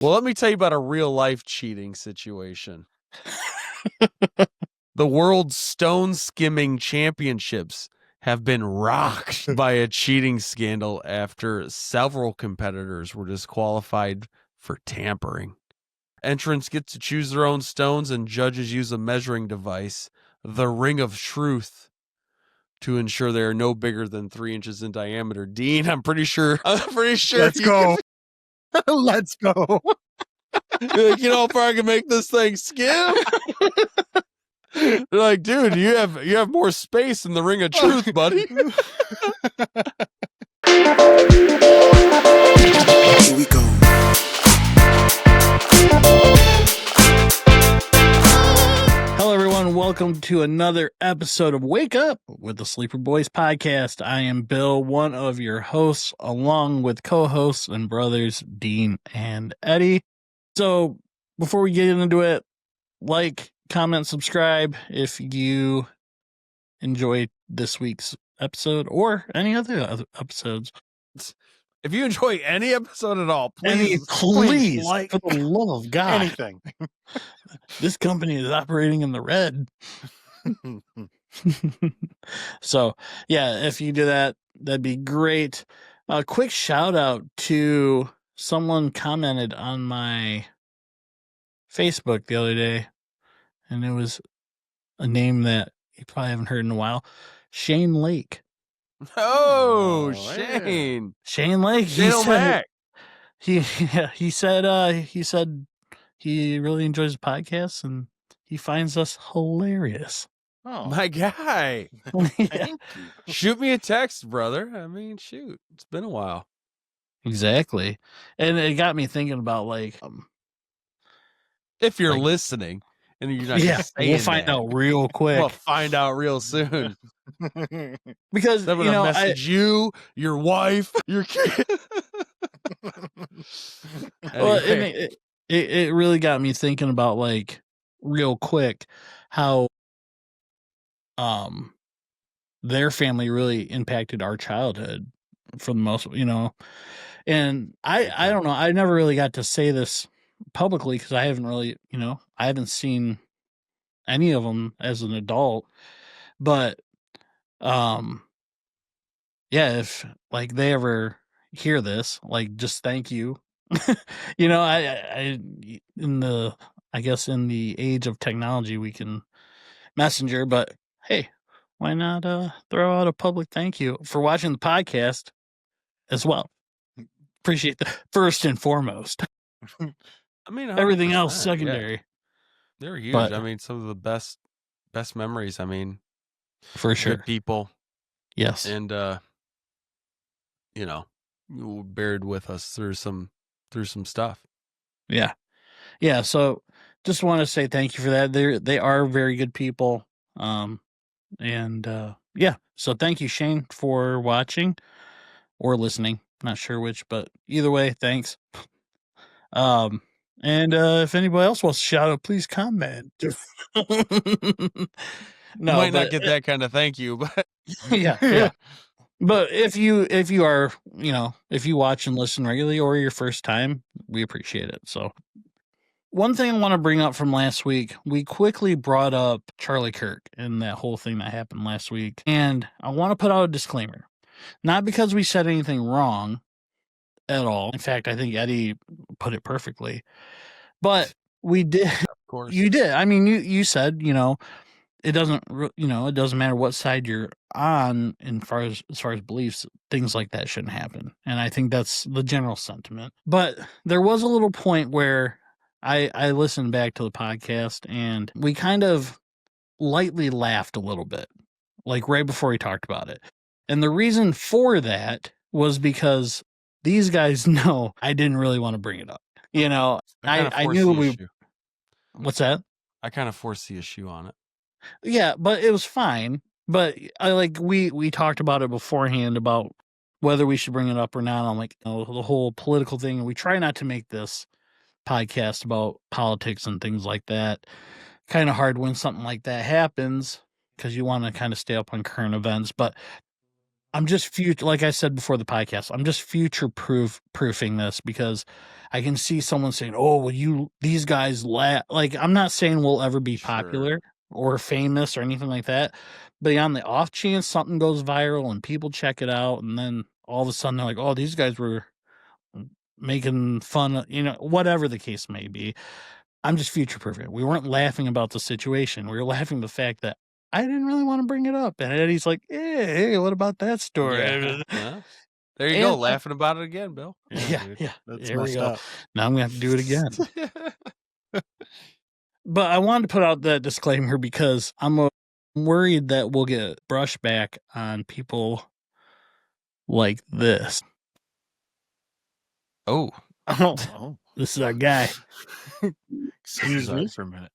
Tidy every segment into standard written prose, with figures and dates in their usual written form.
Well, let me tell you about a real life cheating situation. The World Stone Skimming Championships have been rocked by a cheating scandal after several competitors were disqualified for tampering. Entrants get to choose their own stones, and judges use a measuring device, the Ring of Truth, to ensure they are no bigger than 3 inches in diameter. Dean, I'm pretty sure. Let's go. Let's go. You know how far I can make this thing skim? They're like, dude, you have more space in the Ring of Truth, buddy. Here we go. Hello, everyone. Welcome to another episode of Wake Up with the Sleeper Boys podcast. I am Bill, one of your hosts, along with co-hosts and brothers Dean and Eddie. So before we get into it, like, comment, subscribe if you enjoyed this week's episode or any other episodes. If you enjoy any episode at all, Please, like, for the love of God, anything. This company is operating in the red. So, yeah, if you do that, that'd be great. A quick shout out to someone commented on my Facebook the other day, and it was a name that you probably haven't heard in a while. Shane Lake. Oh, Shane. Shane Lake. Shane O'Mac. He said he really enjoys the podcast and he finds us hilarious. Oh, My guy. Yeah. Shoot me a text, brother. I mean, shoot. It's been a while. Exactly. And it got me thinking about, like, If you're like- listening and you're not yeah, saying we'll find that, out real quick. we'll find out real soon. Because, I'm gonna message you, your wife, your kid. well, Anyway. and it really got me thinking about, like, real quick how their family really impacted our childhood for the most, and I don't know, I never really got to say this publicly because I haven't really, I haven't seen any of them as an adult, but yeah, if, like, they ever hear this, like, just thank you. I guess in the age of technology we can messenger, but hey, why not throw out a public thank you for watching the podcast as well. Appreciate that first and foremost. I mean, Everything else 100%, secondary. yeah. They're huge. But- I mean, some of the best memories. I mean, For sure. good people, Yes. and you bared with us through some stuff. Yeah. Yeah. So just want to say thank you for that. They are very good people. Yeah. So thank you, Shane, for watching or listening. Not sure which, but either way, thanks. And if anybody else wants to shout out, please comment. No, Might not but- get that kind of thank you, but yeah. But if you are, if you watch and listen regularly or your first time, we appreciate it. So one thing I want to bring up from last week, we quickly brought up Charlie Kirk and that whole thing that happened last week. And I want to put out a disclaimer, not because we said anything wrong at all. In fact, I think Eddie put it perfectly, but we did. of course, You did. I mean, you said, it doesn't, it doesn't matter what side you're on as far as beliefs, things like that shouldn't happen. And I think that's the general sentiment. But there was a little point where I listened back to the podcast and we kind of lightly laughed a little bit, like right before he talked about it. And the reason for that was because these guys know I didn't really want to bring it up. I knew we. What's that? I kind of forced the issue on it. Yeah, but it was fine. But we talked about it beforehand about whether we should bring it up or not. I'm like, the whole political thing. And we try not to make this podcast about politics and things like that. Kind of hard when something like that happens because you want to kind of stay up on current events. But I'm just future, like I said before the podcast, I'm just future proofing this because I can see someone saying, "Oh, well, these guys like." I'm not saying we'll ever be popular or famous or anything like that, but on the off chance something goes viral and people check it out, and then all of a sudden they're like, "Oh, these guys were making fun of," whatever the case may be. I'm just future proofing. We weren't laughing about the situation. We were laughing the fact that I didn't really want to bring it up. And Eddie's like, hey, what about that story? Yeah. Well, there you go, laughing about it again, Bill. Yeah. That's there we go. up. Now I'm going to have to do it again. But I wanted to put out that disclaimer because I'm worried that we'll get brushed back on people like this. Oh. This is our guy. Excuse me for a minute.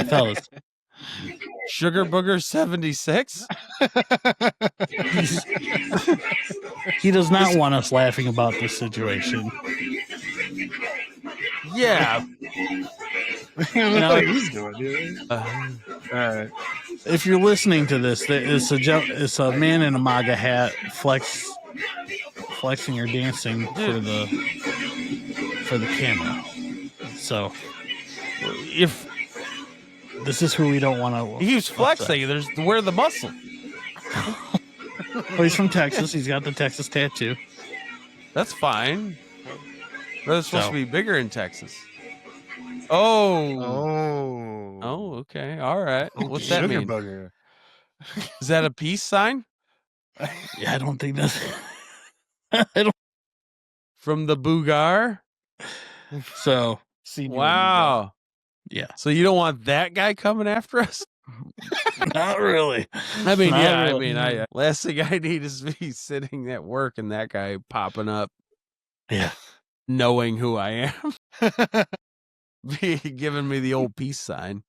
Fellas. Sugar Booger 76? He does not want us laughing about this situation. Yeah. He's doing. All right. If you're listening to this, it's a man in a MAGA hat flexing or dancing for the camera. So if this is who we don't want to, he's flexing. There's where the muscle. Well, he's from Texas. He's got the Texas tattoo. That's fine. But it's supposed to be bigger in Texas. Oh, okay. All right. What's that mean? Bugger. Is that a peace sign? Yeah, I don't think that's. I don't. From the Boogar? So, wow. Yeah. So you don't want that guy coming after us? Not really. I mean, Not yeah. really. I mean, last thing I need is me sitting at work and that guy popping up. Yeah. Knowing who I am. Giving me the old peace sign.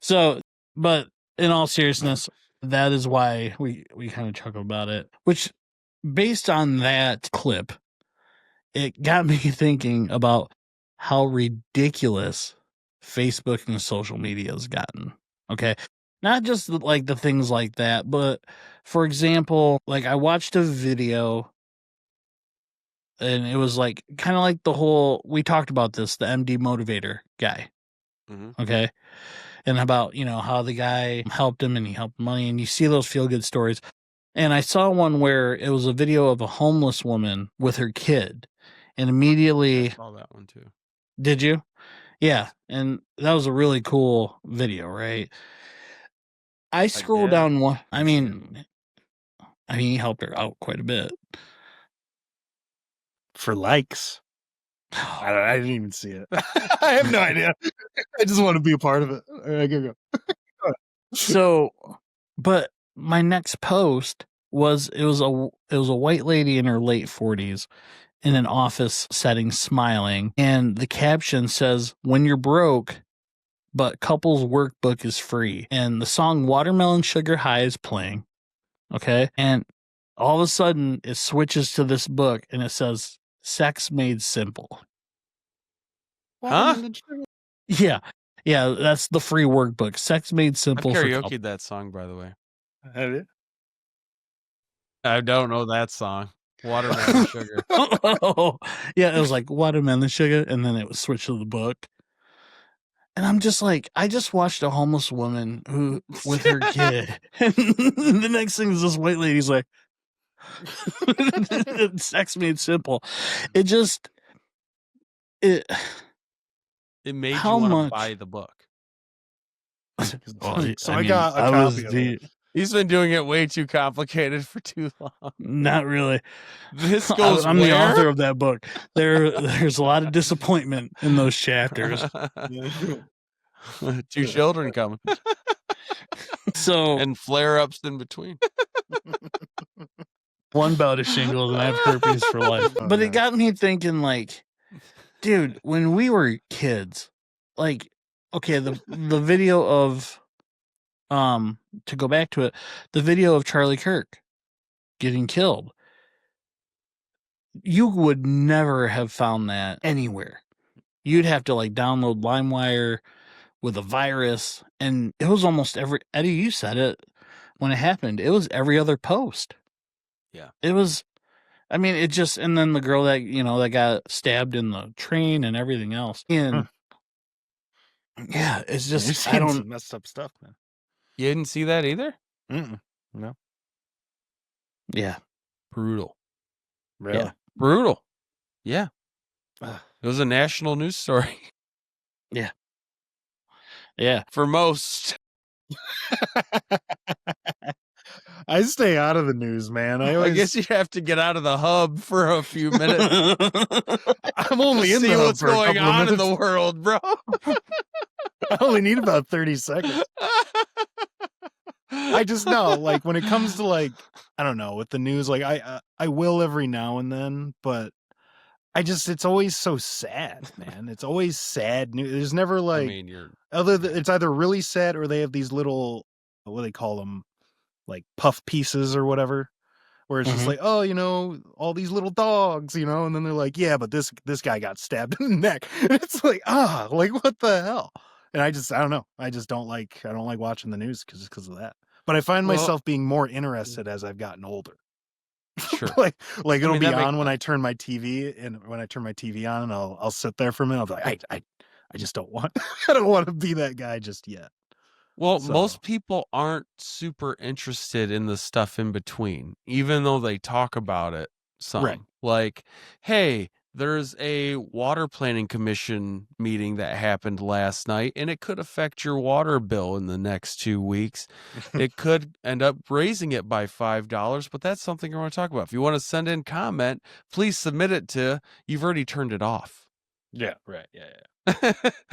So, but in all seriousness, that is why we kind of chuckle about it. Which, based on that clip, it got me thinking about how ridiculous Facebook and social media has gotten. Okay. Not just like the things like that, but for example, like I watched a video and it was like kind of like the whole, we talked about this, the MD motivator guy. Mm-hmm. Okay. And about, how the guy helped him and he helped money, and you see those feel good stories. And I saw one where it was a video of a homeless woman with her kid, and immediately I saw that one too. Did you? Yeah. And that was a really cool video, right? I scroll down one. I mean, he helped her out quite a bit. For likes. I didn't even see it. I have no idea. I just want to be a part of it. All right, go. So, but my next post was it was a white lady in her late 40s in an office setting smiling, and the caption says, "When you're broke, but couples workbook is free." And the song Watermelon Sugar High is playing. Okay? And all of a sudden it switches to this book and it says Sex Made Simple. Huh? Yeah. Yeah, that's the free workbook. Sex Made Simple. I karaoke'd that song, by the way. Have you? I don't know that song. Watermelon Sugar. Yeah, it was like Watermelon Sugar, and then it was switched to the book. And I'm just like, I just watched a homeless woman who with her kid. And the next thing is this white lady's like, Sex Made Simple. It made you want to buy the book. I got a copy of it. He's been doing it way too complicated for too long. Not really. This goes. I'm the author of that book. There's a lot of disappointment in those chapters. 2 children coming. So and flare-ups in between. One bout of shingles and I have herpes for life. But it got me thinking, like, dude, when we were kids, like, okay, the video of to go back to it, the video of Charlie Kirk getting killed, you would never have found that anywhere. you'd have to like download LimeWire with a virus, and it was almost every Eddie, you said it when it happened. It was every other post. Yeah. It was. I mean, it just, and then the girl that that got stabbed in the train and everything else. And yeah, it's You're just seeing some messed up stuff, man. You didn't see that either? No. Yeah. Brutal. Really? Yeah. Brutal. Yeah. It was a national news story. Yeah. Yeah. For most. I stay out of the news, man. I guess you have to get out of the hub for a few minutes. I'm only in see the hub what's for a going couple of on in minutes. the world, bro. I only need about 30 seconds. I just know, like, when it comes to, like, I don't know, with the news, like, I will every now and then, but it's always so sad, man. It's always sad news. There's never, like, I mean, it's either really sad or they have these little, what do they call them, like, puff pieces or whatever, where it's just like, oh, all these little dogs, and then they're like, yeah, but this guy got stabbed in the neck. And it's like, like, what the hell? And I don't know. I don't like watching the news because of that. But I find myself being more interested as I've gotten older. Sure. like it'll be on when makes I turn my TV on, and I'll sit there for a minute. I'll be like, I just don't want I don't want to be that guy just yet. Well, So- most people aren't super interested in the stuff in between, even though they talk about it some. Right. Like, hey, there's a water planning commission meeting that happened last night, and it could affect your water bill in the next 2 weeks. It could end up raising it by $5, but that's something I want to talk about. If you want to send in comment, please submit it to, you've already turned it off. Yeah, right. Yeah.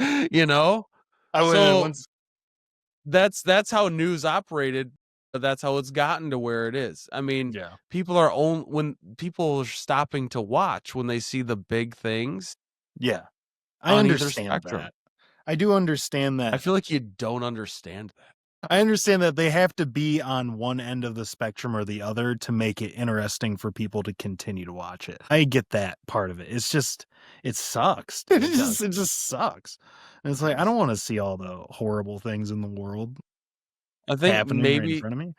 I would so once that's how news operated. But that's how it's gotten to where it is. I mean, Yeah. when people are stopping to watch when they see the big things. Yeah. I on either understand spectrum. that. I do understand that. I feel like you don't understand that. I understand that they have to be on one end of the spectrum or the other to make it interesting for people to continue to watch it. I get that part of it. It's just, it sucks. It just sucks. And it's like, I don't want to see all the horrible things in the world I think happening right in maybe, front of me.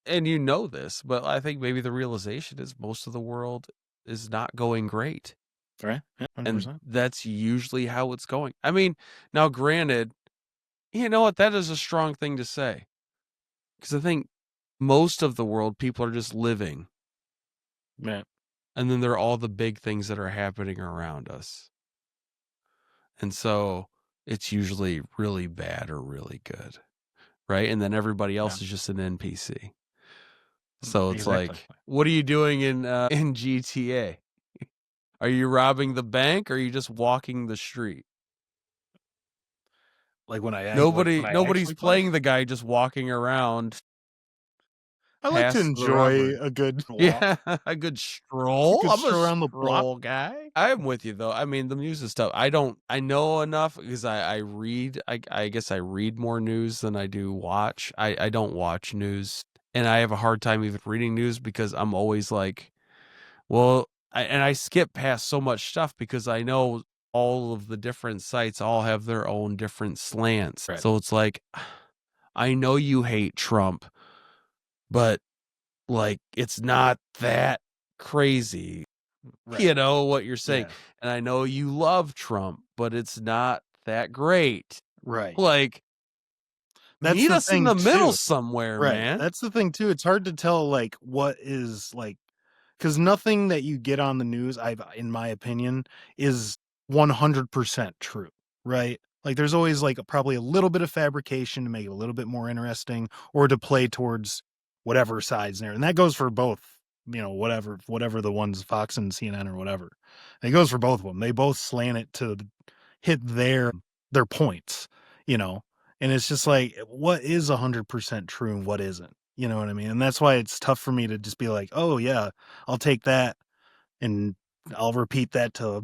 and this, but I think maybe the realization is most of the world is not going great. Right? Yeah, 100%. And that's usually how it's going. I mean, now granted, you know what? That is a strong thing to say. Because I think most of the world, people are just living. Right. And then there are all the big things that are happening around us. And so it's usually really bad or really good. Right? And then everybody else is just an NPC. So it's like, what are you doing in GTA? Are you robbing the bank or are you just walking the street? Like when I nobody's actually playing the guy just walking around. I like to past the enjoy rubber. a good walk. Yeah, a good stroll. Good I'm stroll a around the block. stroll guy. I'm with you though. I mean, the news and stuff. I know enough because I read. I guess I read more news than I do watch. I don't watch news, and I have a hard time even reading news because I'm always like, well, I skip past so much stuff because I know all of the different sites all have their own different slants. Right. So it's like, I know you hate Trump, but like it's not that crazy. Right. You know what you're saying. Yeah. And I know you love Trump, but it's not that great. Right. Like, That's meet the us in thing, the middle too. somewhere, Right. man. That's the thing too. It's hard to tell like what is like, because nothing that you get on the news, in my opinion, is 100% true. Right. Like there's always like probably a little bit of fabrication to make it a little bit more interesting or to play towards whatever side's there. And that goes for both, whatever the ones Fox and CNN or whatever. It goes for both of them. They both slant it to hit their points, and it's just like, what is 100% true and what isn't? You know what I mean? And that's why it's tough for me to just be like, oh yeah, I'll take that and I'll repeat that to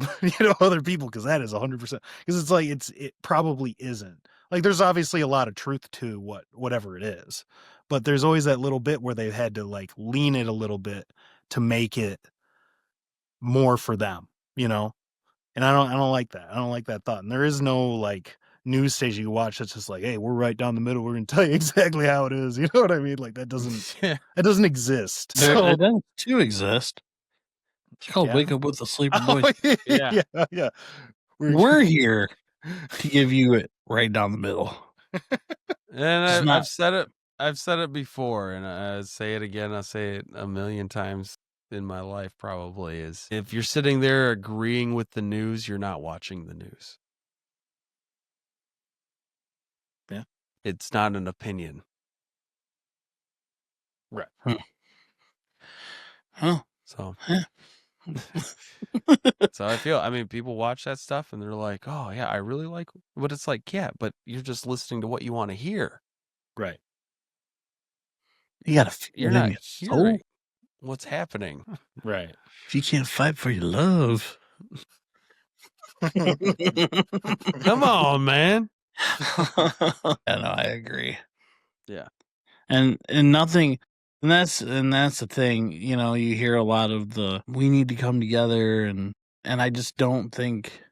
other people because that is 100%. Because it's like it probably isn't. Like there's obviously a lot of truth to whatever it is, but there's always that little bit where they've had to like lean it a little bit to make it more for them, And I don't like that. I don't like that thought. And there is no like news station you watch that's just like, hey, we're right down the middle. We're gonna tell you exactly how it is. You know what I mean? Like that doesn't exist. So It does to exist. It's called Yeah. Wake Up with the Sleeper Boys. Yeah. yeah. We're here to give you it right down the middle. And not- I've said it before, and I say it again. I'll say it a million times in my life. Probably is if you're sitting there agreeing with the news, you're not watching the news. Yeah. It's not an opinion. Right. Huh. So. Huh. So I feel, I mean, people watch that stuff and they're like, oh, yeah, I really like what it's like. Yeah, but you're just listening to what you want to hear. Right. You gotta feel You're it in not your hearing soul. what's happening. Right. If you can't fight for your love. Come on, man. I know, I agree. Yeah. And nothing, and that's the thing, you know, you hear a lot of the we need to come together, and I just don't think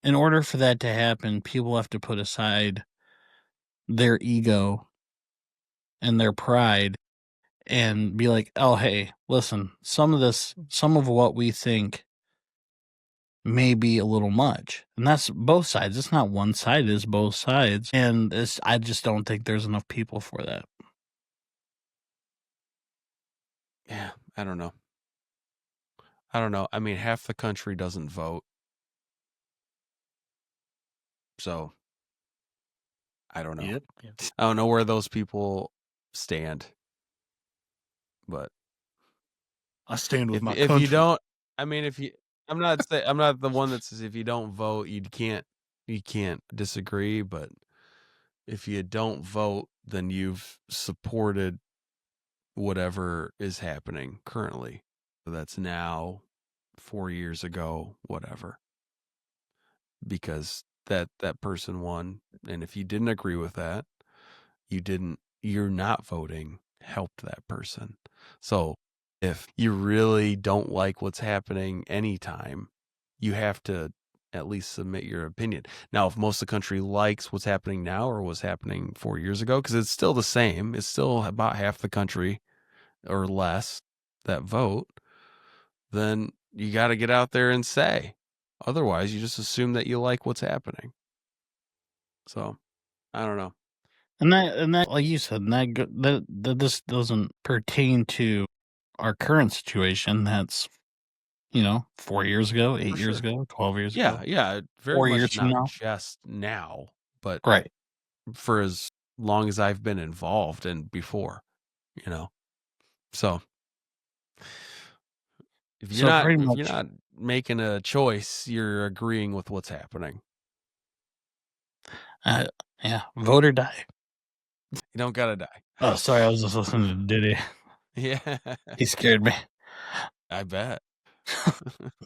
in order for that to happen, people have to put aside their ego and their pride and be like, oh, hey, listen, some of what we think may be a little much. And that's both sides. It's not one side, it's both sides. And I just don't think there's enough people for that. Yeah. I don't know. I mean, half the country doesn't vote. So I don't know. Yep. I don't know where those people stand. But I stand with my if country. you don't, I mean, I'm not the one that says if you don't vote, you can't disagree. But if you don't vote, then you've supported whatever is happening currently. So that's now, 4 years ago, whatever. Because that person won, and if you didn't agree with that, you're not voting helped that person. So if you really don't like what's happening anytime, you have to at least submit your opinion. Now, if most of the country likes what's happening now or was happening 4 years ago, because it's still the same, it's still about half the country or less that vote, then you got to get out there and say. Otherwise, you just assume that you like what's happening. So, I don't know. And that, like you said, that this doesn't pertain to our current situation. That's 4 years ago, 8 years ago, 12 years ago. Yeah, very 4 much years from not now. just now, but Right. for as long as I've been involved and before, So if you're not making a choice, you're agreeing with what's happening. Yeah, vote or die. You don't gotta die. Oh, sorry, I was just listening to Diddy. Yeah, He scared me. I bet.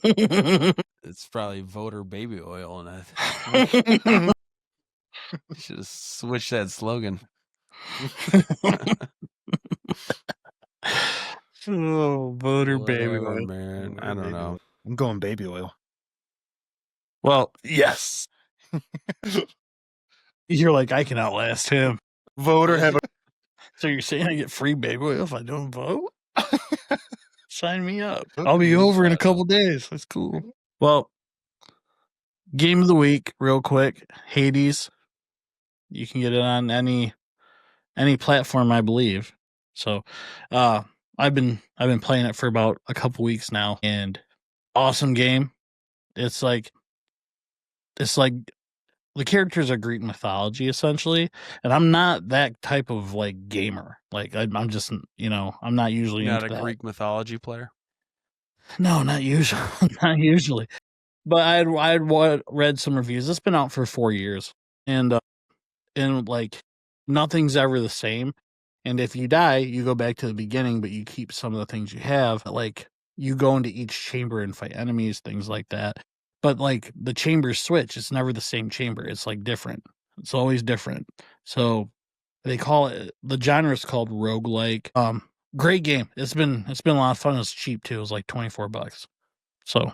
It's probably voter baby oil, and I should have switched that slogan. Oh, voter baby Whatever, oil. man. I don't know. I'm going baby oil. Well, yes. You're like, I can outlast him. Voter have a So you're saying I get free baby oil if I don't vote? Sign me up. I'll be over in a couple days. That's cool. Well, game of the week, real quick. Hades. You can get it on any platform, I believe. So, I've been playing it for about a couple weeks now, and awesome game. It's like the characters are Greek mythology essentially, and I'm not that type of like gamer. Like I'm just I'm not usually You're not into a that. Greek mythology player. No, not usually. Not usually. But I'd read some reviews. It's been out for 4 years, and like nothing's ever the same. And if you die, you go back to the beginning, but you keep some of the things you have. Like you go into each chamber and fight enemies, things like that. But like the chambers switch. It's never the same chamber. It's like different. It's always different. So they call it, the genre is called roguelike. Great game. It's been a lot of fun. It's cheap too. It was like $24. So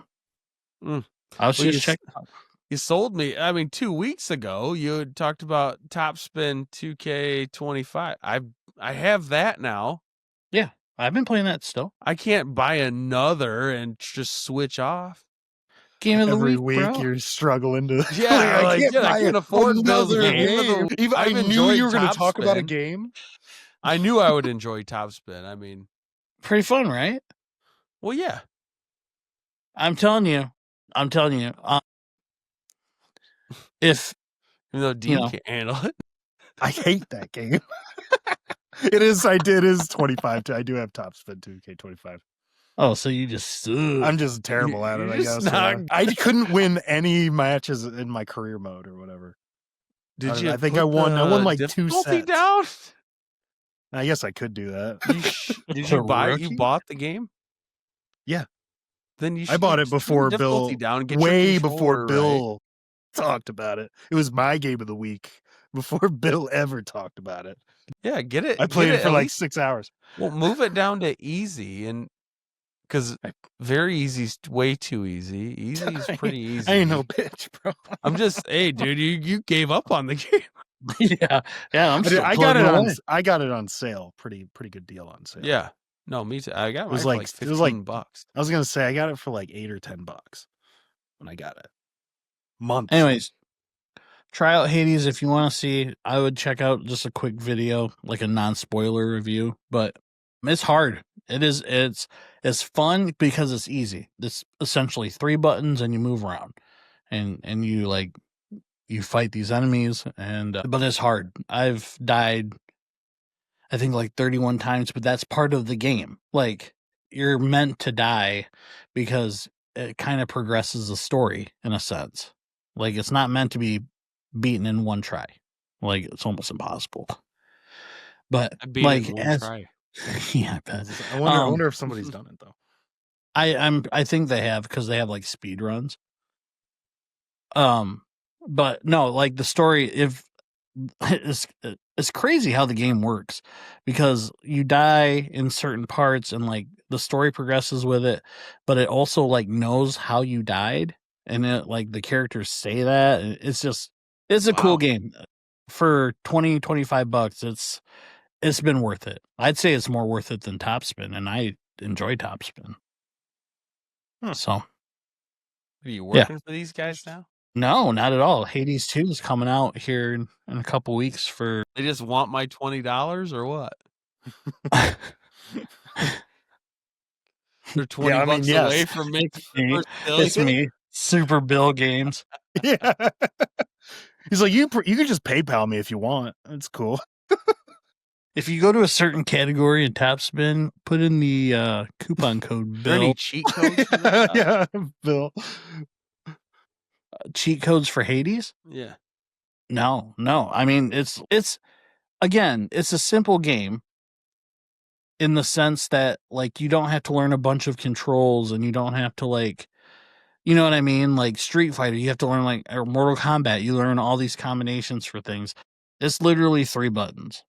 Mm. I was Well, just checking out. You sold me. I mean, 2 weeks ago, you had talked about Topspin 2K25. I have that now. Yeah, I've been playing that still. I can't buy another and just switch off. Game of the Every week, week bro. you're struggling to. Yeah, I can't afford another another game. Even I I've knew enjoyed you were going to talk about a Topspin. game. I knew I would enjoy Topspin. I mean, Pretty fun, right? well, yeah. I'm telling you. If Even though Dean you know, can't handle it. I hate that game. It is 25. I do have Topspin 2K25. oh, so you just suck. I'm just terrible at it, You're I just guess. not- I couldn't win any matches in my career mode or whatever. Did you? I think put I won like 2 difficulty sets. down. I guess I could do that. Did you buy? You Rookie? bought the game? Yeah. Then you I should bought it just turn before the difficulty Bill. down and get Way your before controller Bill talked about it. It was my game of the week before Bill ever talked about it. Yeah, get it. I played it for at like least- 6 hours. Well, move it down to easy, and because very easy is way too easy. Easy is pretty easy. I ain't no bitch, bro. I'm just, hey, dude, you gave up on the game. yeah. I'm still I got it plugging on. away. I got it on sale. Pretty good deal on sale. Yeah, no, me too. I got It mine was for like- like it was like- $15. I was gonna say I got it for like $8 or $10 when I got it. Months. Anyways, try out Hades if you want to see. I would check out just a quick video, like a non-spoiler review, but it's hard. It's fun because it's easy. It's essentially 3 buttons and you move around and you fight these enemies but it's hard. I've died I think like 31 times, but that's part of the game. Like you're meant to die because it kind of progresses the story in a sense. Like it's not meant to be beaten in one try. Like it's almost impossible. But I beat like it in one try. yeah, I bet. I wonder if somebody's done it though. I think they have because they have like speed runs. But no, like the story, if it's crazy how the game works because you die in certain parts and like the story progresses with it, but it also like knows how you died and it like the characters say that. It's a cool Wow. game for $25. It's been worth it. I'd say it's more worth it than Topspin, and I enjoy Topspin. So Are you working for these guys now? no, not at all. Hades 2 is coming out here in a couple weeks for They just want my $20 or what? They're 20 I mean, bucks yes. away from making me. first It's million. me, Super Bill Games. Yeah. He's like, you can just PayPal me if you want. That's cool. If you go to a certain category in Topspin, put in the coupon code Are there any Bill. cheat codes for that? Yeah, Bill. Cheat codes for Hades? Yeah. No. I mean, it's again, it's a simple game in the sense that like you don't have to learn a bunch of controls and you don't have to like, you know what I mean? Like Street Fighter, you have to learn like or Mortal Kombat, you learn all these combinations for things. It's literally 3 buttons.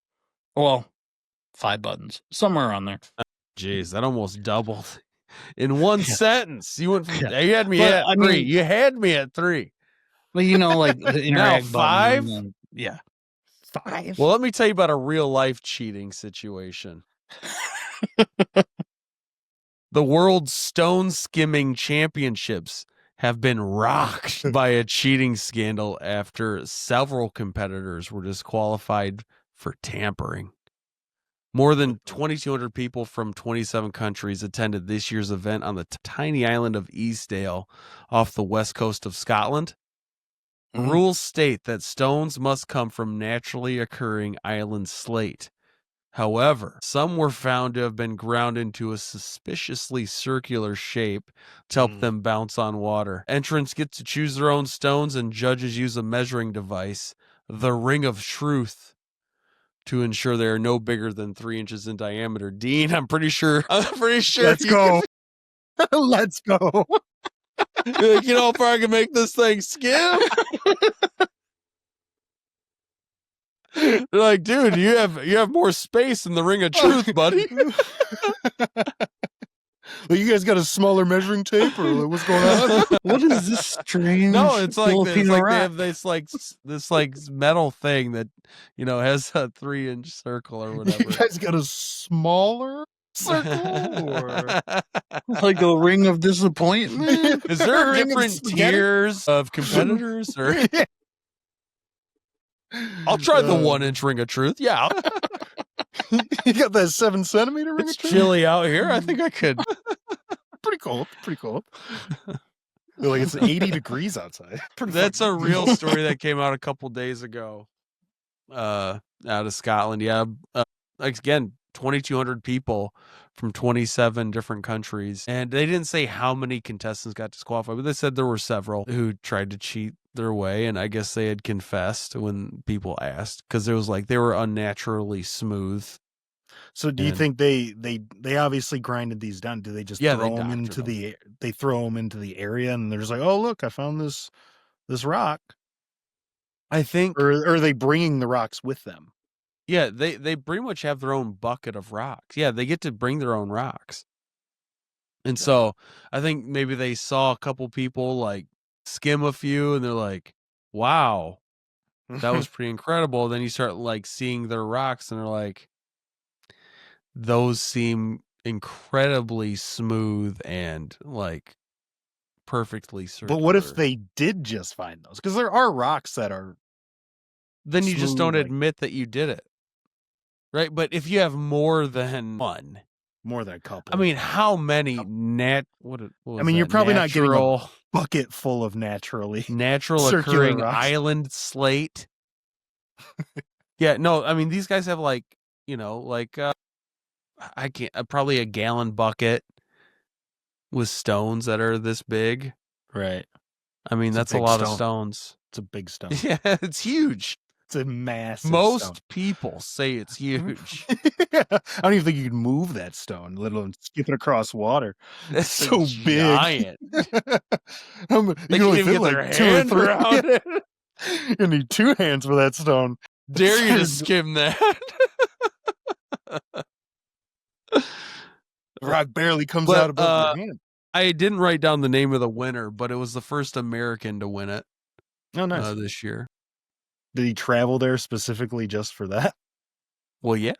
Well, 5 buttons, somewhere around there. Jeez, that almost doubled in one sentence. You went from you had me But, at I 3. mean- You had me at 3. But you know, like the interact button 5? and then- yeah. 5. Well, let me tell you about a real life cheating situation. The World Stone Skimming Championships have been rocked by a cheating scandal after several competitors were disqualified for tampering. More than 2,200 people from 27 countries attended this year's event on the tiny island of Eastdale off the west coast of Scotland. Mhm. Rules state that stones must come from naturally occurring island slate. However, some were found to have been ground into a suspiciously circular shape to help them bounce on water. Entrants get to choose their own stones, and judges use a measuring device, the Ring of Truth, to ensure they are no bigger than 3 inches in diameter. Dean, I'm pretty sure. Let's go. Let's go. You're like, you know how far I can make this thing skim? They're like, dude, you have more space in the Ring of Truth, buddy. Like, you guys got a smaller measuring tape, or like, what's going on? What is this strange? No, it's like Filipino they rock? have this metal thing that has a 3-inch circle or You whatever. guys got a smaller circle, or Like a ring of disappointment? Is there Ring of different spaghetti? tiers of competitors? Or I'll try the 1-inch ring of truth. Yeah, You got that 7 centimeter ring it's of truth? chilly out here. I think I could. Pretty cold. Pretty cold. Like, it's 80 degrees outside. Pretty That's a fucking- real story that came out a couple days ago. Out of Scotland. Yeah. Again, 2,200 people from 27 different countries. And they didn't say how many contestants got disqualified, but they said there were several who tried to cheat their way. And I guess they had confessed when people asked, because it was like they were unnaturally smooth. So do you think they obviously grinded these down? Do they just Yeah, throw they them doctored into they throw them into the area, and they're just like, oh, look, I found this rock? I think, Or are they bringing the rocks with them? yeah, they pretty much have their own bucket of rocks. Yeah, they get to bring their own rocks. And so I think maybe they saw a couple people like skim a few, and they're like, wow, that was pretty incredible. Then you start like seeing their rocks, and they're like, those seem incredibly smooth and like perfectly circular. But what if they did just find those? Because there are rocks that are then you just smooth, don't like- admit that you did it. Right? But if you have more than one, more than a couple. I mean, how many what I mean, you're probably not getting a natural bucket full of naturally circular occurring rocks. island slate. Yeah, no, I mean, these guys have like, I can't, probably a gallon bucket with stones that are this big. Right. I mean, It's a that's a big lot of stone. stones. It's a big stone. Yeah, it's huge. It's a massive Most stone. people say it's huge. I don't even think you can move that stone, let alone skip it across water. It's so so big. giant. You They can only can't even fit get their like 2 or hand 3 around it. You need 2 hands for that stone. Dare you to It's- skim that? The rock barely comes But, out above your hand. I didn't write down the name of the winner, but it was the first American to win it Oh, nice. this year. Did he travel there specifically just for that? Well, yeah.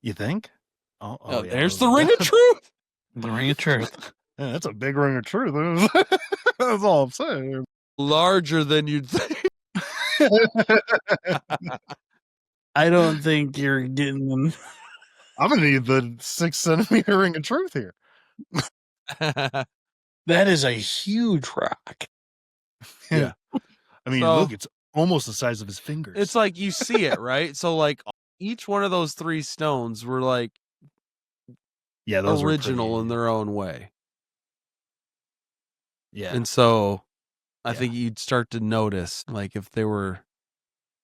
You think? Oh, yeah, There's those the are ring of truth. The ring of truth. Yeah, that's a big ring of truth. That's all I'm saying. Larger than you'd think. I don't think you're getting them. I'm gonna need the 6 centimeter ring of truth here. That is a huge rock. Yeah. I mean, So- look, it's almost the size of his fingers. It's like you see it, right? So, like, each one of those 3 stones were like yeah, those original were in pretty, their own way. yeah. And so I Yeah. think you'd start to notice, like, if they were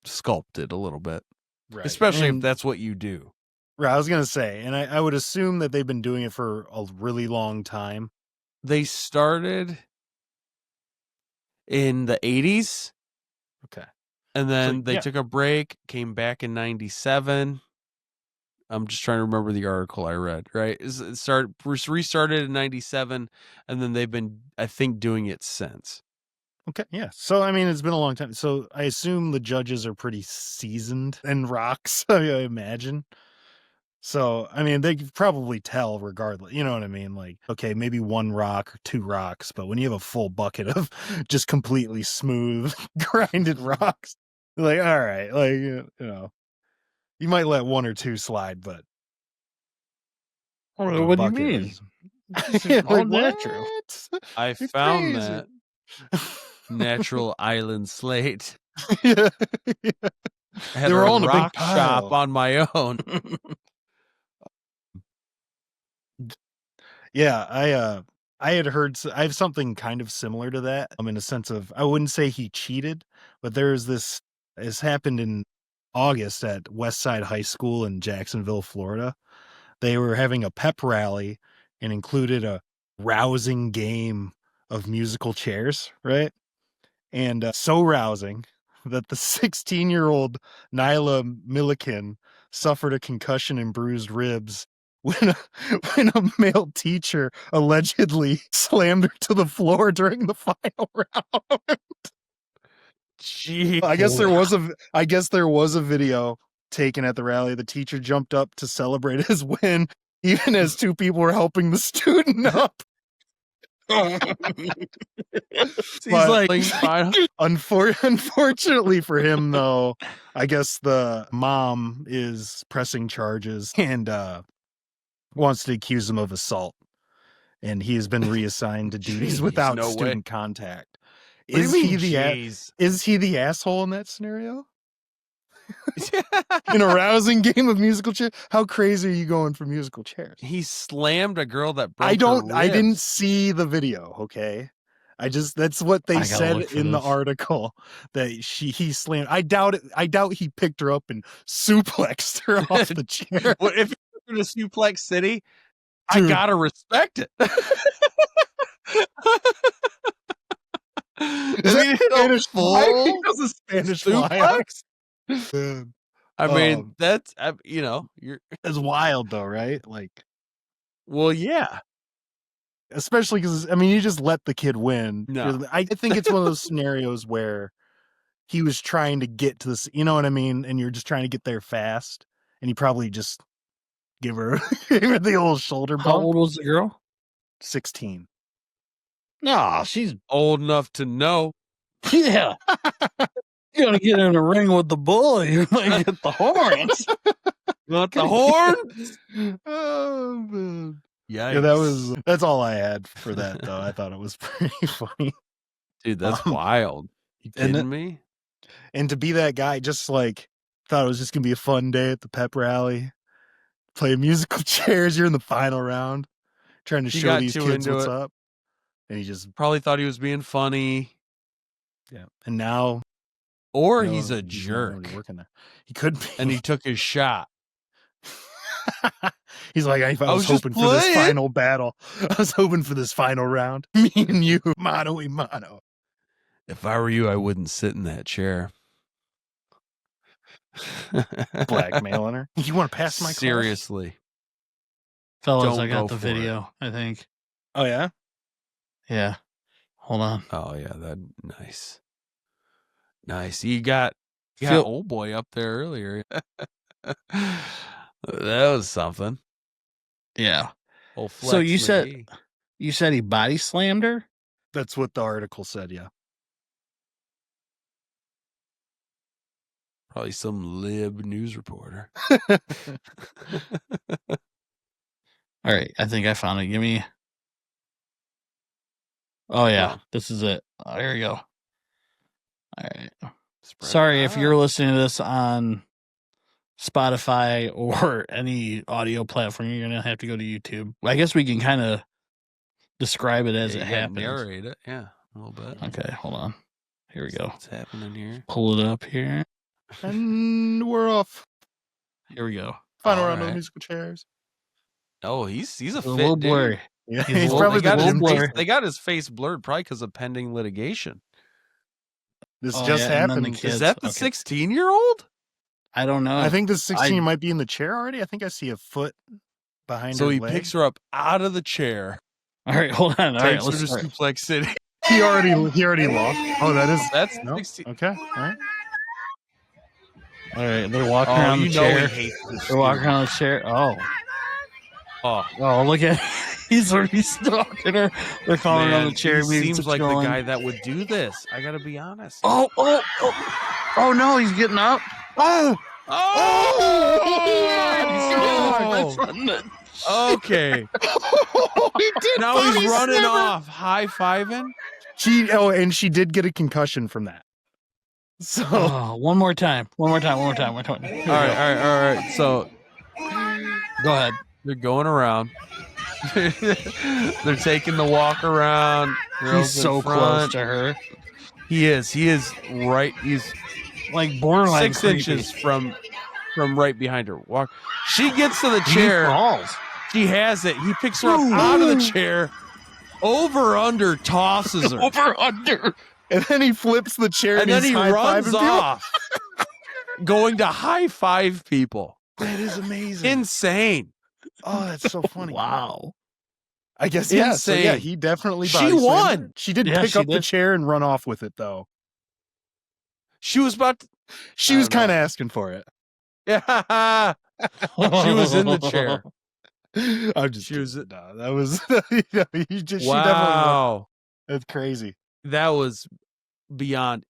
sculpted a little bit, Right. especially if And- that's what you do. right. I was gonna say, and I would assume that they've been doing it for a really long time. They started in the 80s, Okay. and then they yeah. took a break, came back in 97. I'm just trying to remember the article I read, right? Restarted in 97, and then they've been, I think, doing it since. Okay. Yeah. So I mean, it's been a long time. So I assume the judges are pretty seasoned in rocks. I imagine. So I mean, they could probably tell regardless. You know what I mean? Like, okay, maybe 1 rock or 2 rocks, but when you have a full bucket of just completely smooth grinded rocks, like, all right, like you might let 1 or 2 slide, but the What do you bucket mean? is- It's Yeah, all like, natural. what? I You're found crazy. that natural island slate. Yeah. I had They were a all in a big rock shop pile. on my own. Yeah, I had heard I have something kind of similar to that. In a sense of, I wouldn't say he cheated, but there's this happened in August at Westside High School in Jacksonville, Florida. They were having a pep rally and included a rousing game of musical chairs, right? And so rousing that the 16-year-old Nyla Milliken suffered a concussion and bruised ribs when a male teacher allegedly slammed her to the floor during the final round. Gee, I guess there was a video taken at the rally. The teacher jumped up to celebrate his win, even as two people were helping the student up. he's like final. Unfortunately for him, though, I guess the mom is pressing charges and wants to accuse him of assault, and he has been reassigned to duties Jeez, without no student way. contact. What do Is you he mean, the jeez? is he the asshole in that scenario? In a rousing game of musical chairs? How crazy are you going for musical chairs? He slammed a girl that broke I didn't ribs. see the video, okay? That's what they I gotta said look for in the this. article, that he slammed. I doubt he picked her up and suplexed her off the chair. What if you're in a suplex city? Dude. I gotta respect it. Is that Spanish fly? He full does a Spanish fly. suplex? Man, I mean, that's you're it's wild though, right? Like, well, yeah. especially because I mean, you just let the kid win. No. I think it's one of those scenarios where he was trying to get to this, you know what I mean? And you're just trying to get there fast, and he probably just gave her the old shoulder How bump. old was the girl? 16. No, she's Old enough to know. yeah. You gotta get in the ring with the bull. You might get the horns. Want the horn? Oh man. Yeah, That's all I had for that though. I thought it was pretty funny. dude, that's wild. You and kidding me? And to be that guy, just like thought it was just gonna be a fun day at the pep rally. Play musical chairs, you're in the final round, trying to He show got these too kids into what's it. up. And he just Probably thought he was being funny, and now or you know, he's a not jerk, really working there. He could be. and he took his shot. He's like, I was just hoping for this playing. final battle. I was hoping for this final round. Me and you, mano a mano. If I were you, I wouldn't sit in that chair. Blackmailing her. You want to pass my class? Seriously. Fellas, Don't I got go the for it. video, I think. Oh yeah. Yeah. Hold on. Oh yeah, that nice. You got Feel- old boy up there earlier. That was something. Yeah. Old So Flex you said- McGee. You said he body slammed her? That's what the article said, yeah. Probably some lib news reporter. All right, I think I found it. Give me. Oh yeah, Huh. this is it. Oh, here we go. All right. Spread Sorry it if out. you're listening to this on Spotify or any audio platform. You're gonna have to go to YouTube. I guess we can kind of describe it as Yeah, it you gotta happens. narrate it, yeah, a little bit. Okay, hold on. Here we go. What's happening here? Pull it up here. And we're off. Here we go. Final All round of right. musical chairs. Oh, he's a It's a fit little dude. blurry. Yeah, He's he's a probably they got the his gym blur. face, teacher. they got his face blurred probably because of pending litigation. This Oh, just yeah, and then the happened. kids- Is that the okay. 16-year-old? I don't know. I think the 16 might be in the chair already. I think I see a foot behind So her he leg. picks her up out of the chair, All right, hold on. All right, takes her let's to start. Suplex City. He already lost. Oh, that is That's no. 16. Okay. All right. All right, they're walking Oh, around you the know chair. he hates this. They're walking dude. around the chair. Oh, Oh, look at he's already stalking her. They're calling man, on the chair. he music's seems like going. the guy that would do this. I gotta be honest. Oh no, he's getting up. Oh, Oh! Okay. He did Now he's body running slam her. off, high-fiving. And she did get a concussion from that. So Oh, one more time. All right. So Go ahead. they're going around. They're taking the walk around. Girls He's in so close front. to her. He is right. He's Like borderline 6 creepy. inches from right behind her. Walk. She gets to the He chair. falls. She has it. He picks her up out of the chair. Over under tosses her. Over under. and then he flips the chair And then he's he high-fiving runs people. off. Going to high five people. That is amazing. Insane. Oh, that's so funny. Wow. I guess, yeah. So, yeah, Insane. he definitely She body slammed her. won. She did Yeah, pick she up the did. chair and run off with it, though. She was about to, She I was don't know. kind of asking for it. Yeah. She was in the chair. I'm just She kidding. was- No, that was she definitely won. Wow. That's crazy. That was beyond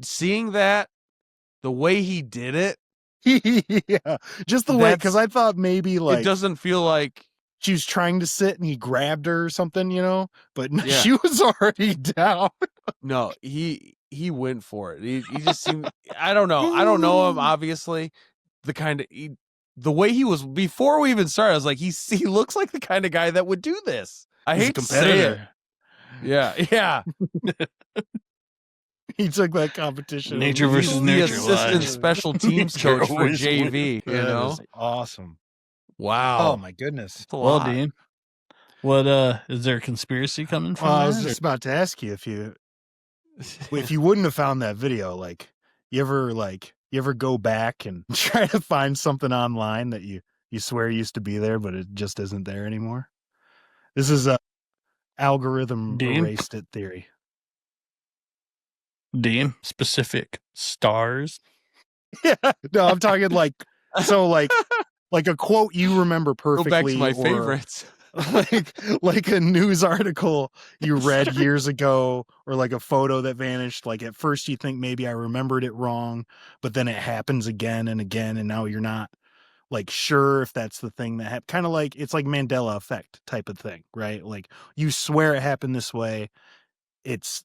seeing that, the way he did it. Yeah, just the way, because I thought maybe It like doesn't feel like she was trying to sit and he grabbed her or something, but Yeah. she was already down. no, he went for it. He just seemed I don't know him obviously. The way he was before we even started, I was like, he looks like the kind of guy that would do this. I He's a hate to say it. competitor. Yeah. He took that competition. Nature and- versus He's the nurture. assistant Wise. special teams Nature coach for always JV, you That know? is awesome. Wow. Oh my goodness. That's a Well, lot. Dean, what is there a conspiracy coming from Well, I that? was just about to ask you if you wouldn't have found that video, like you ever go back and try to find something online that you swear used to be there, but it just isn't there anymore. This is a algorithm Dean? erased it theory. Dean, specific stars. Yeah, no, I'm talking like a quote you remember Go perfectly. back to my or favorites. like a news article you read years ago, or like a photo that vanished. Like at first you think maybe I remembered it wrong, but then it happens again and again, and now you're not like sure if that's the thing that happened. Kind of like it's like Mandela effect type of thing, right? Like you swear it happened this way, it's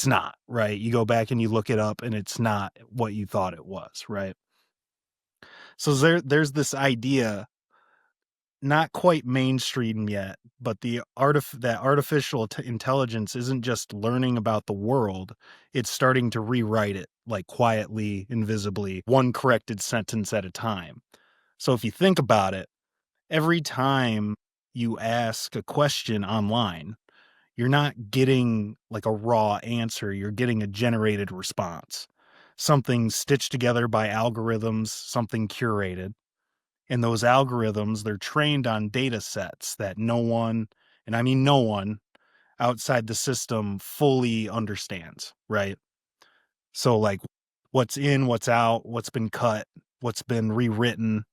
not, right? You go back and you look it up and it's not what you thought it was, right? So there's this idea, not quite mainstream yet, but that artificial intelligence isn't just learning about the world, it's starting to rewrite it, like quietly, invisibly, one corrected sentence at a time. So if you think about it, every time you ask a question online, you're not getting like a raw answer, you're getting a generated response. Something stitched together by algorithms, something curated. And those algorithms, they're trained on data sets that no one, and I mean no one, outside the system fully understands, right? So like what's in, what's out, what's been cut, what's been rewritten.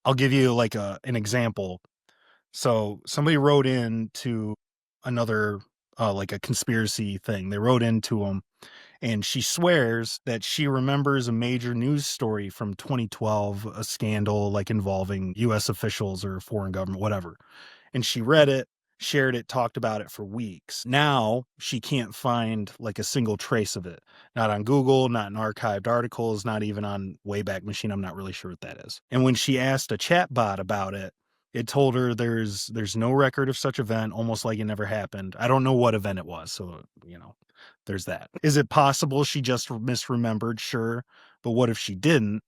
I'll give you like an example. So somebody wrote in to another like a conspiracy thing. They wrote into them, and she swears that she remembers a major news story from 2012, a scandal like involving US officials or foreign government, whatever. And she read it, shared it, talked about it for weeks. Now she can't find like a single trace of it. Not on Google, not in archived articles, not even on Wayback Machine. I'm not really sure what that is. And when she asked a chatbot about it, it told her there's no record of such event, almost like it never happened. I don't know what event it was, so there's that. Is it possible she just misremembered? Sure, but what if she didn't?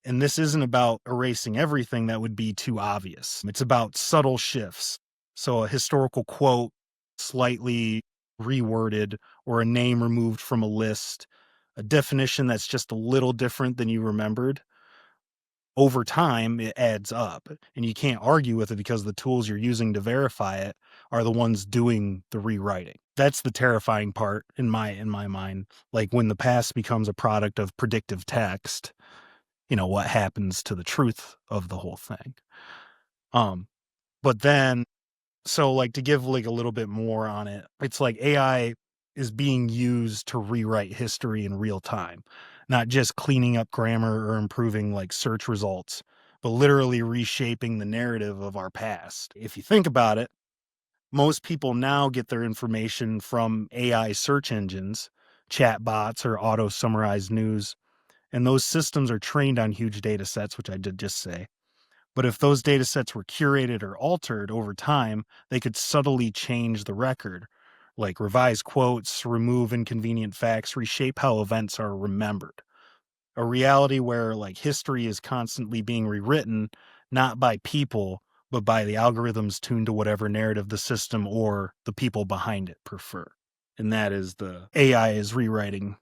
And this isn't about erasing everything, that would be too obvious. It's about subtle shifts. So a historical quote slightly reworded, or a name removed from a list, a definition that's just a little different than you remembered. Over time, it adds up, and you can't argue with it because the tools you're using to verify it are the ones doing the rewriting. That's the terrifying part in my mind. Like when the past becomes a product of predictive text, what happens to the truth of the whole thing. But then, so like to give like a little bit more on it, it's like AI is being used to rewrite history in real time, not just cleaning up grammar or improving like search results, but literally reshaping the narrative of our past. If you think about it, most people now get their information from AI search engines, chatbots, or auto summarized news. And those systems are trained on huge data sets, which I did just say. But if those data sets were curated or altered over time, they could subtly change the record, like revise quotes, remove inconvenient facts, reshape how events are remembered. A reality where like history is constantly being rewritten, not by people, but by the algorithms tuned to whatever narrative the system or the people behind it prefer. And that is the AI is rewriting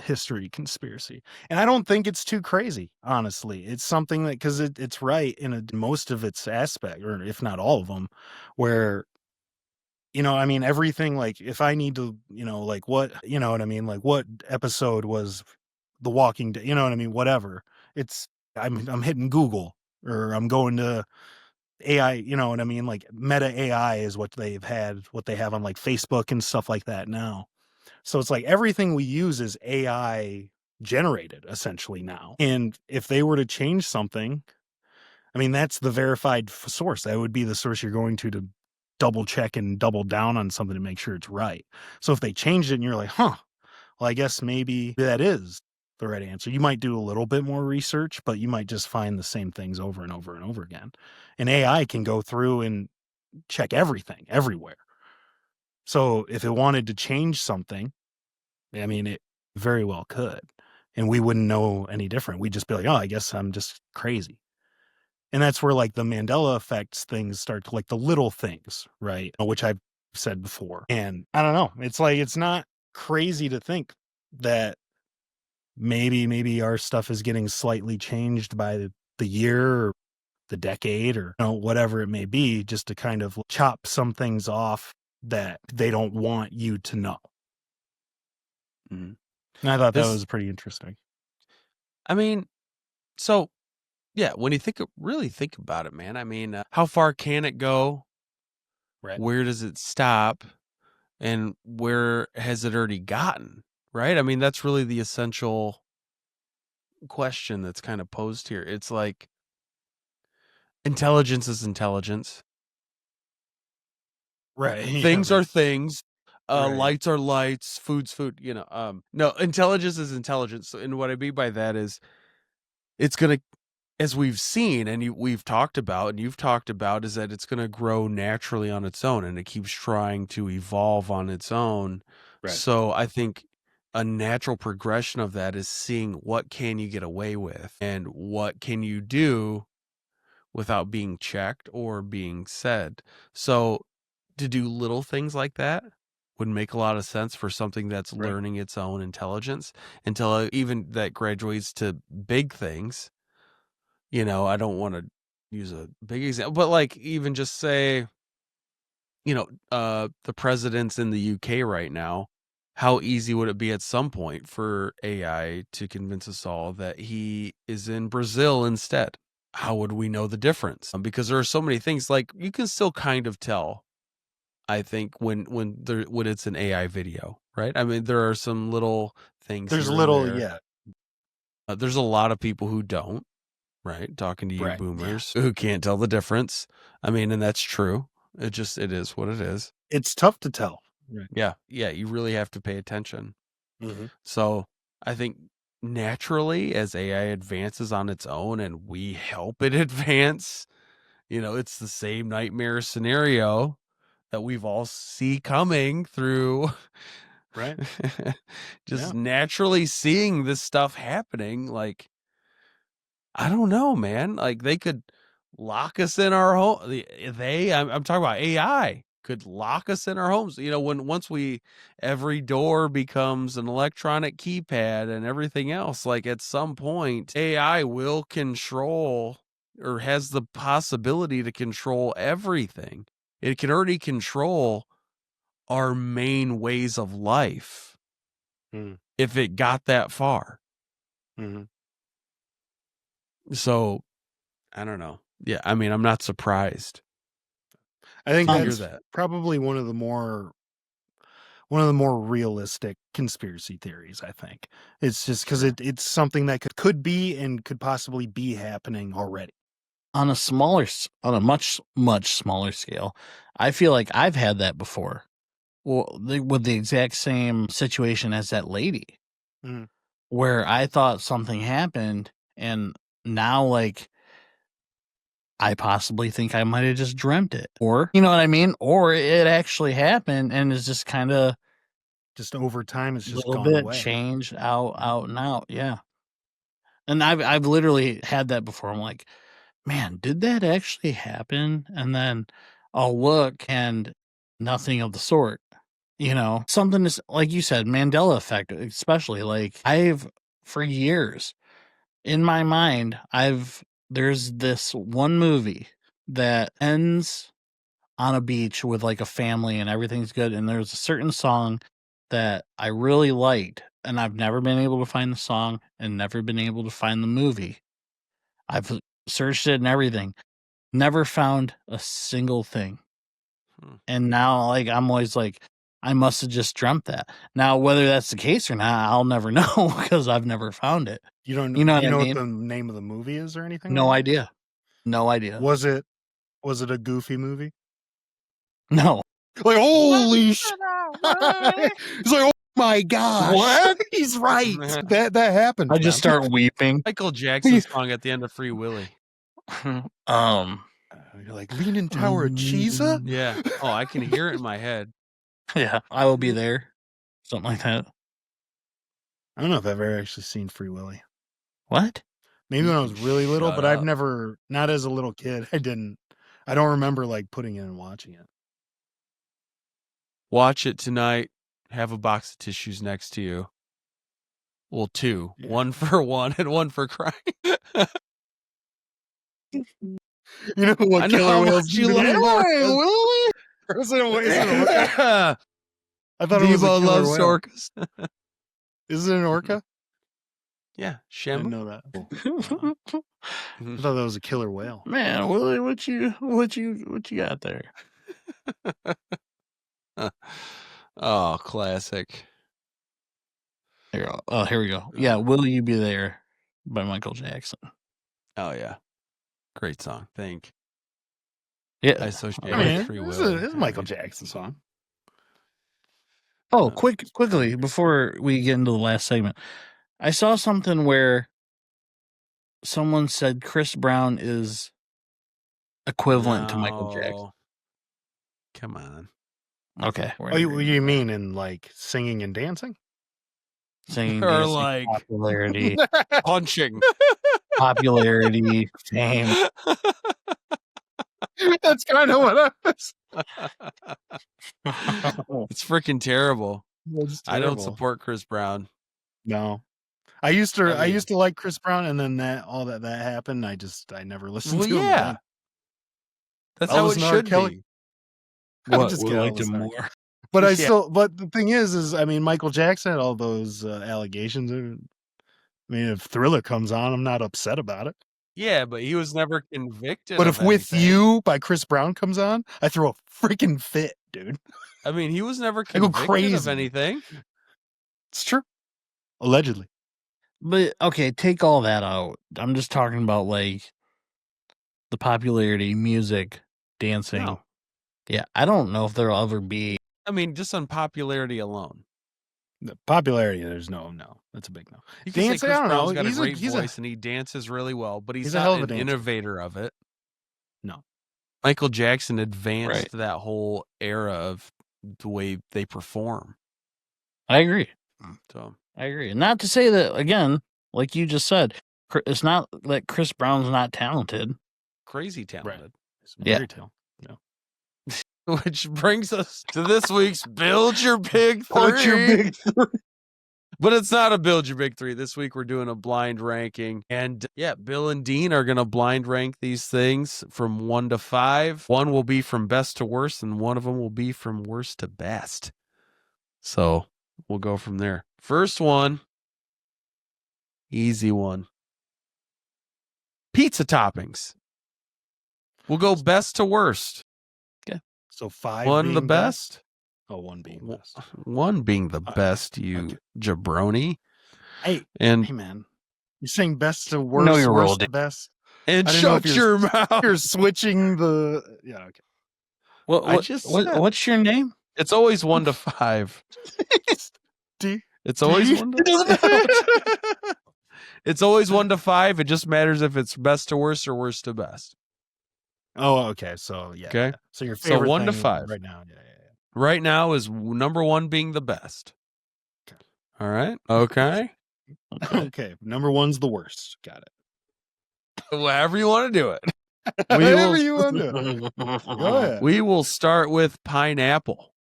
history conspiracy. And I don't think it's too crazy, honestly. It's something that, because it's right in most of its aspect, or if not all of them, where, I mean, everything, like, if I need to, like, what, what I mean? Like, what episode was The Walking Dead? You know what I mean? Whatever. I'm hitting Google, or I'm going to AI, you know what I mean? Like, Meta AI is what they have on, like, Facebook and stuff like that now. So it's like everything we use is AI generated essentially now. And if they were to change something, I mean, that's the verified source. That would be the source you're going to double check and double down on something to make sure it's right. So if they changed it and you're like, well, I guess maybe that is the right answer. You might do a little bit more research, but you might just find the same things over and over and over again. And AI can go through and check everything everywhere. So if it wanted to change something, I mean, it very well could. And we wouldn't know any different. We'd just be like, oh, I guess I'm just crazy. And that's where, like, the Mandela effects things start to, like, the little things, right? Which I've said before. And I don't know. It's like, it's not crazy to think that maybe our stuff is getting slightly changed by the year or the decade, or whatever it may be, just to kind of chop some things off that they don't want you to know. Mhm. And I thought that This- was pretty interesting. I mean, so yeah, when you really think about it, man, I mean, how far can it go? Right. Where does it stop? And where has it already gotten? Right? I mean, that's really the essential question that's kind of posed here. It's like, intelligence is intelligence. Right. Things are things. Right. Lights are lights. Food's food. No, intelligence is intelligence. And what I mean by that is, it's gonna, as we've seen and we've talked about, and you've talked about, is that it's gonna grow naturally on its own, and it keeps trying to evolve on its own. Right. So I think a natural progression of that is seeing what can you get away with, and what can you do without being checked or being said. So to do little things like that would make a lot of sense for something that's Right. learning its own intelligence, until even that graduates to big things. I don't want to use a big example, but like, even just say, the president's in the UK right now. How easy would it be at some point for AI to convince us all that he is in Brazil instead? How would we know the difference? Because there are so many things, like, you can still kind of tell, I think, when it's an AI video, right? I mean, there are some little things. There's here and little, there. yeah. There's a lot of people who don't, right? Talking to you Right, boomers who can't tell the difference. I mean, and that's true. It is what it is. It's tough to tell. Right. Yeah. You really have to pay attention. Mm-hmm. So I think naturally, as AI advances on its own and we help it advance, it's the same nightmare scenario that we've all see coming through. Right. Just naturally seeing this stuff happening. Like, I don't know, man. Like, they could lock us in our home. I'm talking about AI, could lock us in our homes. Once every door becomes an electronic keypad and everything else, like, at some point, AI will control, or has the possibility to control, everything. It can already control our main ways of life if it got that far. Mm-hmm. So I don't know. Yeah, I mean, I'm not surprised. I think to hear that's that. probably one of the more realistic conspiracy theories. I think it's just because Sure. it's something that could be and could possibly be happening already. On a much, much smaller scale, I feel like I've had that before. Well, with the exact same situation as that lady, Mhm. where I thought something happened, and now, like, I possibly think I might have just dreamt it, or, you know what I mean? Or it actually happened and is just kind of Just over time, it's a just little gone bit away. changed out and out. Yeah. And I've literally had that before. I'm like, man, did that actually happen? And then I'll look and nothing of the sort. you know, something is like you said, Mandela effect, especially. Like for years in my mind, there's this one movie that ends on a beach with like a family and everything's good. And there's a certain song that I really liked, and I've never been able to find the song and never been able to find the movie. I've searched it and everything, never found a single thing. And now, like, I'm always like, I must have just dreamt that. Now, whether that's the case or not, I'll never know because I've never found it. You don't You know do you know what I what the mean? name of the movie is or anything? No like idea. No idea. that? Was it a goofy movie? No. Like, holy shit. He's like, oh my gosh. What? He's right. That happened. I just man. start weeping. Michael Jackson's song at the end of Free Willy. You're like, Leaning Tower of Cheesa? Yeah. Oh, I can hear it in my head. Yeah, I will be there. Something like that. I don't know if I've ever actually seen Free Willy. What? Maybe when I was really little, Shut but I've up. never, not as a little kid. I don't remember like putting it and watching it. Watch it tonight. Have a box of tissues next to you. Well, two. Yeah. One for one and one for crying. You know what I know Killer how Whales much you do to love me, Laura? Willie? Is it an orca? I thought it was a Debo killer loves whale. orcas. Is it an orca? Yeah, I Shamu. didn't know that. I thought that was a killer whale. Man, Willie, what you got there? Oh, classic. Here we go. Yeah, Will You Be There by Michael Jackson. Oh yeah, great song. Thank. Yeah. I associate I with mean, Free it's Willy. a Michael Jackson song. Oh, quickly before we get into the last segment, I saw something where someone said Chris Brown is equivalent to Michael Jackson. No. Come on. Okay. Oh, you mean in like singing and dancing? Singing, Or dancing, like popularity, punching. fame. That's kind of what I was. It's freaking terrible. That's I don't terrible. support Chris Brown. No. I used to I mean- like Chris Brown, and then that happened. I never listened Well, to him. yeah. again. That's I'll how it listen to R. should Kelly. be. I'm What? just We kidding, liked I'll him listen to more. But Yeah. but the thing is I mean, Michael Jackson had all those allegations. I mean, if Thriller comes on, I'm not upset about it. Yeah, but he was never convicted. But of if With anything. You by Chris Brown comes on, I throw a freaking fit, dude. I mean, he was never I go convicted of crazy. anything. It's true. Allegedly. But okay, take all that out. I'm just talking about like the popularity, music, dancing. No. Yeah, I don't know if there'll ever be. I mean, just on popularity alone. The popularity, there's no. That's a big no. You can say Dancing, Chris I don't Brown's know. got a He's great he's voice and he dances really well, but he's he's a not hell of a an dancer. innovator of it. No. Michael Jackson advanced Right. that whole era of the way they perform. I agree. So I agree. Not to say that, again, like you just said, it's not that Chris Brown's not talented. crazy talented. It's Yeah. very talented. Which brings us to this week's Build Your Big Three. What's your big But it's not a Build Your Big Three. This week we're doing a blind ranking. And yeah, Bill and Dean are going to blind rank these things from 1 to 5. One will be from best to worst, and one of them will be from worst to best. So we'll go from there. First one, easy one. Pizza toppings. We'll go best to worst. So 5 One being the best. Oh, 1 being best. One being the best, you okay. jabroni. Hey, And hey, man. You're saying best to worst, Know your role, worst to Dave. best? and I didn't know if shut you're- your mouth. You're switching the... Yeah, okay. What's your name? It's always 1 to 5. D. It's always D? 1 to It's always 1 to 5. It just matters if it's best to worst or worst to best. Oh, okay. So, yeah. Okay. Yeah. So your So favorite 1 to thing 5. right now. Yeah. Right now is number 1 being the best. Okay. All right. Okay. Okay. Number 1's the worst. Got it. However you want to do it. Whatever you want to do. Go ahead. We will start with pineapple.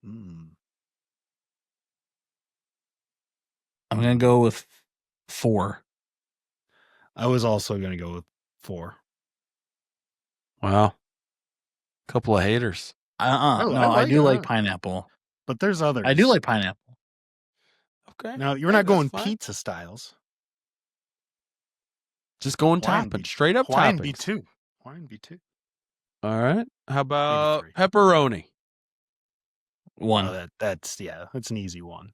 Mm. I'm gonna go with 4. I was also going to go with 4. Wow. Couple of haters. I No, I like do it. like pineapple. But there's others. I do like pineapple. Okay. Now, you're Hey, not that's going fine. pizza styles. Just going Hawaiian topping. be- Straight up Hawaiian toppings. B2. Hawaiian B2. All right. How about 3. pepperoni? 1. Oh, that's an easy one.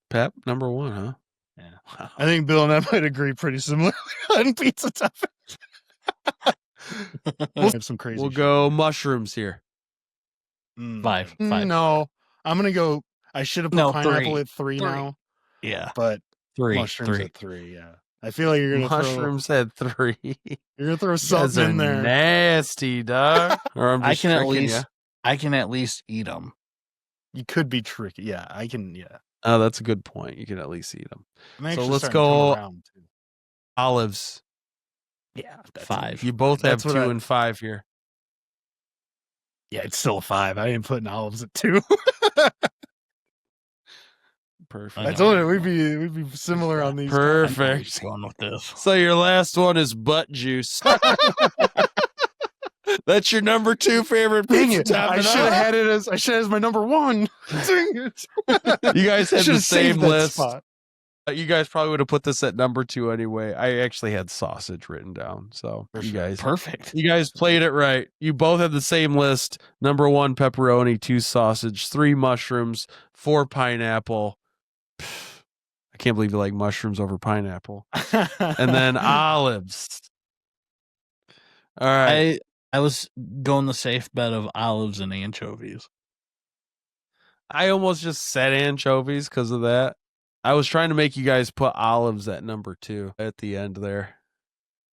Pep, number 1, huh? Yeah. Wow. I think Bill and I might agree pretty similarly on pizza toppings. We'll have some crazy We'll shit. go mushrooms here. 5. No, I'm gonna go. I should have put pineapple 3. at 3 now, Yeah, but 3. mushrooms 3. at 3. Yeah, I feel like you're gonna Mushrooms at 3. you're gonna throw You guys something are in there. nasty, dog. Or I'm I just can at tricking least ya. I can at least eat them. You could be tricky. Yeah, I can. Yeah, Oh, that's a good point. You can at least eat them. I'm actually let's starting to come go- around too. Olives. Yeah, that's 5. You both have That's what 2 I- and 5 here. Yeah, it's still a 5. I ain't putting olives at 2. Perfect. I I know told where you you're we'd be similar on these. I know where Perfect. you're going with this. So your last one is butt juice. That's your number 2 favorite Dang pizza it! topping. I should have had it as my number 1. Dang it! You guys had the Should've same saved that list. spot. You guys probably would have put this at number 2 anyway. I actually had sausage written down. So For you sure. guys Perfect. You guys played it right. You both had the same list. Number 1, pepperoni, 2 sausage, 3 mushrooms, 4 pineapple. I can't believe you like mushrooms over pineapple. And then olives. All right. I was going the safe bet of olives and anchovies. I almost just said anchovies because of that. I was trying to make you guys put olives at number 2 at the end there.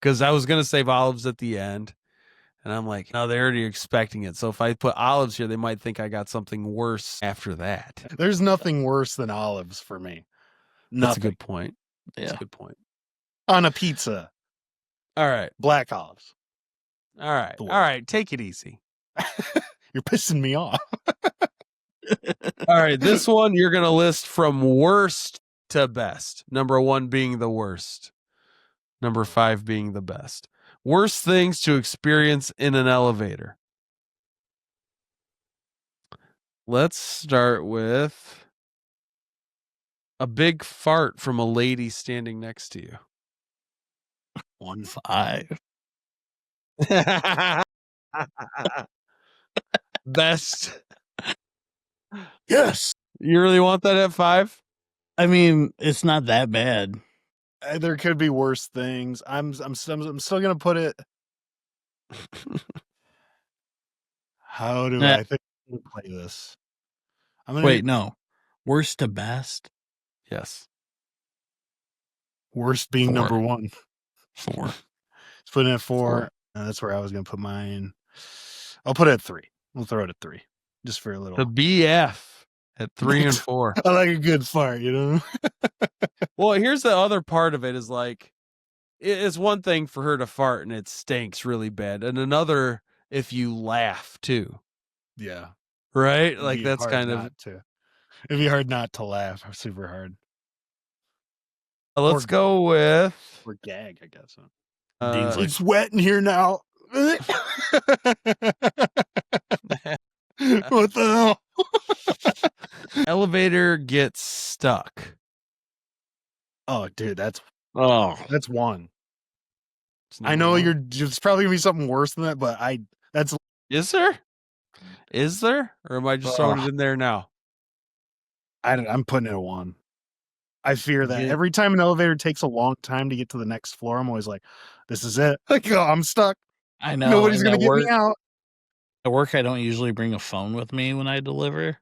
Because I was going to save olives at the end. And I'm like, no, they're already expecting it. So if I put olives here, they might think I got something worse after that. There's nothing worse than olives for me. Nothing. That's a good point. That's Yeah. a good point. On a pizza, All right. black olives. All right. The All worst. right. Take it easy. You're pissing me off. All right. This one you're going to list from worst to best. Number 1 being the worst. Number 5 being the best. Worst things to experience in an elevator. Let's start with a big fart from a lady standing next to you. 1-5. Best. Yes. You really want that at 5? I mean, it's not that bad. There could be worse things. I'm still gonna put it. How do Nah. I think we play this? I'm gonna Wait, no. Worst to best? Yes. worst being 4. number 1. 4. Let's put it at 4. 4. That's where I was gonna put mine. I'll put it at 3. We'll throw it at 3, just for a little. The BF at 3 and 4. I like a good fart, you know. Well, here's the other part of it is like, it's one thing for her to fart and it stinks really bad, and another if you laugh too, Yeah, right? It'd Like be that's hard kind of not to. It'd be hard not to laugh. Super hard. let's or- go with Or gag, I guess. Dean's like, It's wet in here now. What the hell? elevator gets stuck. Oh, dude, that's oh, 1. It's I number know 1. it's probably gonna be something worse than that, but that's Is there? Is there? Or am I just throwing it in there now? I'm putting it at 1. I fear that Yeah. every time an elevator takes a long time to get to the next floor, I'm always like, "This is it." Like, oh, I'm stuck. I know. Nobody's and gonna at get work, me out. At work, I don't usually bring a phone with me when I deliver.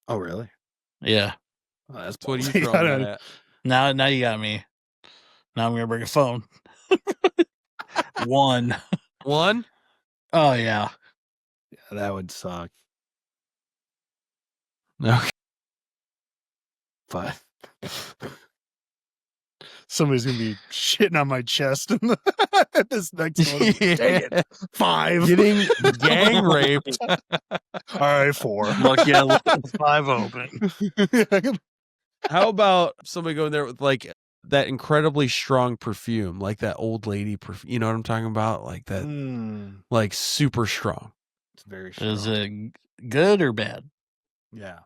Oh, really? Yeah. Oh, that's So what are you ballsy. throwing that at? Now you got me. Now I'm gonna bring a phone. 1. 1? Oh yeah. Yeah, that would suck. Okay. But Somebody's gonna be shitting on my chest in this next one. Yeah. Dang it. 5. Getting gang raped. All right, 4. Lucky I left 5 open. How about somebody going there with like that incredibly strong perfume, like that old lady perfume? You know what I'm talking about? Like that, like super strong. It's very strong. Is it good or bad? Yeah.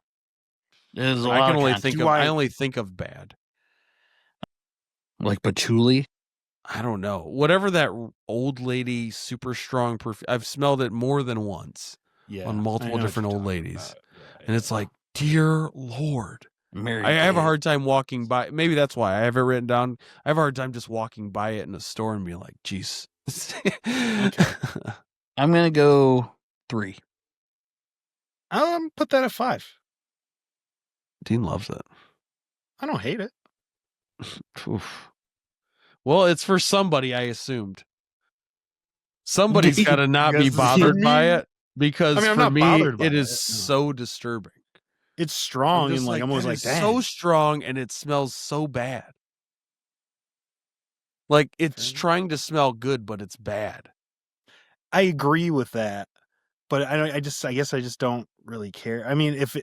There's a I lot can of only content. think of. I only think of bad. Like patchouli. I don't know. Whatever that old lady super strong perfume. I've smelled it more than once on multiple different old ladies, and it's like, dear Lord. I have a hard time walking by. Maybe that's why I have it written down. I have a hard time just walking by it in a store and being like, "Geez." Okay. I'm gonna go 3. I'll put that at 5. Dean loves it. I don't hate it. Oof. Well, it's for somebody, I assumed. Somebody's got to not be Because bothered for by me- it because I mean, I'm for not me, bothered by it is it, no. so disturbing. It's strong I'm and like almost that like is that. so strong and it smells so bad. Like it's Fair. trying to smell good, but it's bad. I agree with that, but I guess I just don't really care. I mean, if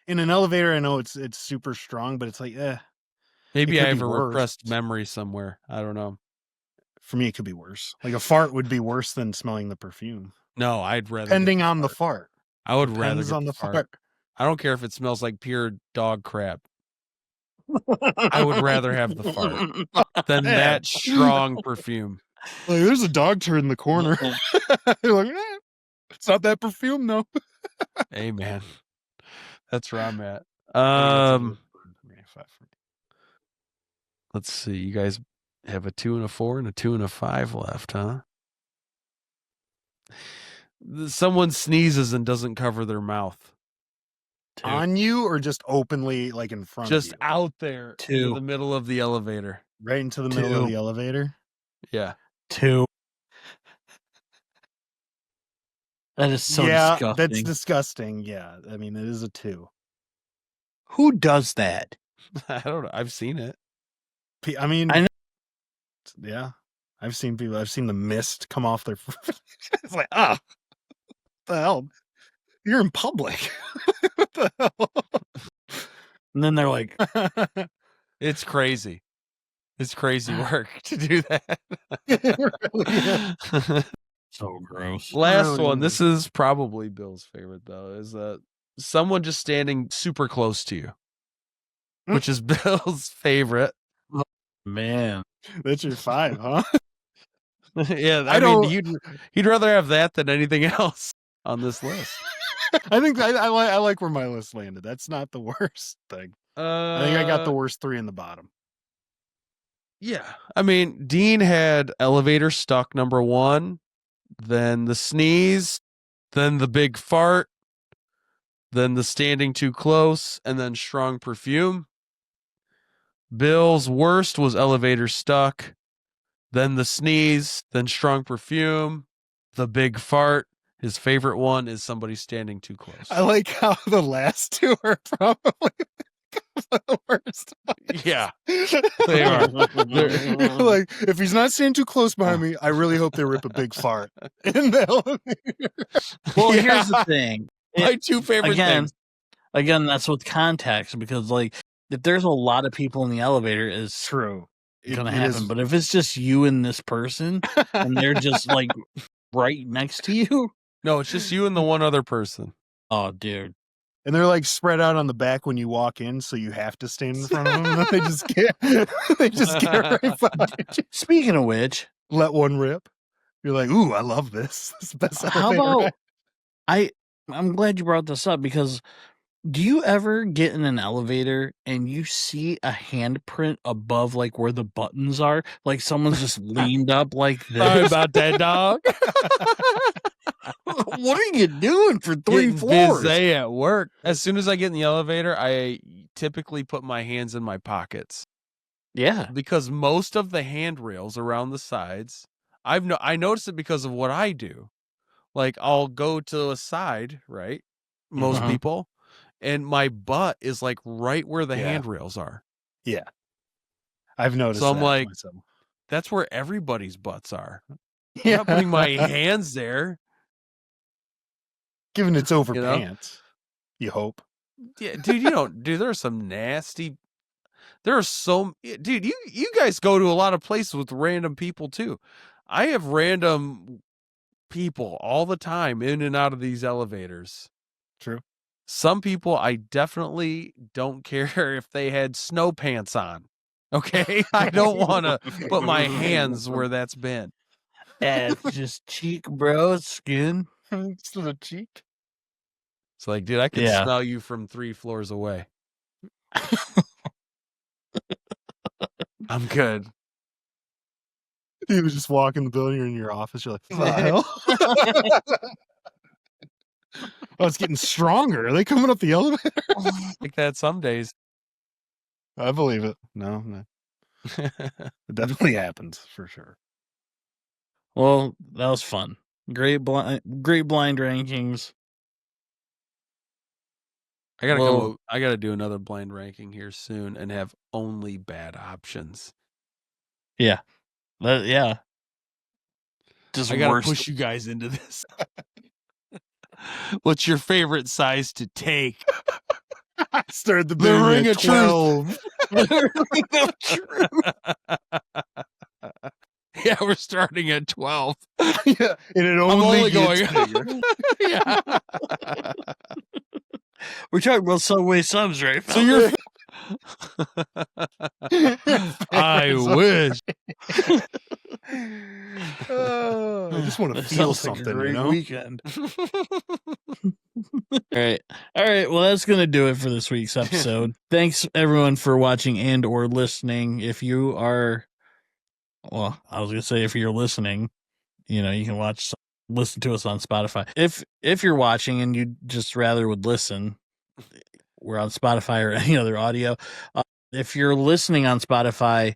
in an elevator, I know it's super strong, but it's like, Maybe It I could have be a worse. repressed memory somewhere. I don't know. For me, it could be worse. Like a fart would be worse than smelling the perfume, No, I'd rather depending get the on the fart. fart. I would Depends rather on get the the fart. fart. I don't care if it smells like pure dog crap. I would rather have the fart than Yeah. that strong perfume. Like, there's a dog turd in the corner. You're like, it's not that perfume, though. Hey, man. That's where I'm at. That's a good 5 for me. Let's see. You guys have a 2 and a 4 and a 2 and a 5 left, huh? Someone sneezes and doesn't cover their mouth. 2. On you or just openly, like in front Just of you? out there 2. into the middle of the elevator. Right into the middle of 2. the elevator? Yeah. 2. That is so yeah, disgusting. that's disgusting. Yeah, I mean, it is a 2. Who does that? I don't know. I've seen it. I mean, I know. Yeah, I've seen people. I've seen the mist come off their. It's like, what the hell? You're in public. What the hell? And then they're like, It's crazy. It's crazy work to do that. It really is. so gross. Last Really one. is. This is probably Bill's favorite, though, is someone just standing super close to you, which is Bill's favorite. Man. That's your 5, huh? Yeah, I mean, don't- he'd rather have that than anything else on this list. I think I like where my list landed. That's not the worst thing. I think I got the worst 3 in the bottom. Yeah. I mean, Dean had elevator stuck number 1, then the sneeze, then the big fart, then the standing too close, and then strong perfume. Bill's worst was elevator stuck, then the sneeze, then strong perfume, the big fart. His favorite one is somebody standing too close. I like how the last 2 are probably the worst. Yeah, they are. Like, if he's not standing too close behind me, I really hope they rip a big fart in the elevator. Well, Yeah. here's the thing. My 2 favorite things. Again, that's with context, because like if there's a lot of people in the elevator, it's True. gonna happen. But if it's just you and this person and they're just like right next to you, No, it's just you and the one other person. oh dude. and they're like spread out on the back when you walk in, so you have to stand in front of them. They just get right behind you. Speaking of which, Let one rip. You're like, ooh, I love this. This is the best how elevator about ride. I'm glad you brought this up, because do you ever get in an elevator and you see a handprint above like where the buttons are? Like someone's just leaned up like this. Sorry about that, dog. What are you doing for 3 Getting floors? busy at work. As soon as I get in the elevator, I typically put my hands in my pockets Yeah. because most of the handrails around the sides, I noticed it because of what I do. Like I'll go to a side, right? Most Mhm. people, and my butt is like right where the Yeah. handrails are. Yeah. I've noticed So I'm that like, myself. that's where everybody's butts are. I'm Yeah, not putting my hands there. given it's over You know? pants, you hope. Yeah, dude, there's some nasty. There are dude, you guys go to a lot of places with random people too. I have random people all the time in and out of these elevators. True. Some people I definitely don't care if they had snow pants on. Okay? I don't want to put my hands where that's been. It's just cheek, bro. Skin. It's to the cheek. It's like, dude, I can Yeah. smell you from 3 floors away. I'm good. You would just walk in the building or in your office. You're like, what the hell? Oh, it's getting stronger. Are they coming up the elevator? Like that some days. I believe it. No. It definitely happens for sure. Well, that was fun. Great blind rankings. I gotta Well- I gotta do another blind ranking here soon and have only bad options. Yeah. Yeah. Just I gotta worst. push you guys into this. What's your favorite size to take? I started the ring ring of at 12. Yeah, we're starting at 12. Yeah, and it only gets bigger. Yeah. We're talking about Subway subs, right? So you're I wish. I just want to That feel sounds like a something, great you know? weekend. All right. Well, that's going to do it for this week's episode. Thanks everyone for watching and or listening. If you are, well, I was going to say if you're listening, you know, you can listen to us on Spotify. If you're watching and you just rather would listen, we're on Spotify or any other audio. If you're listening on Spotify,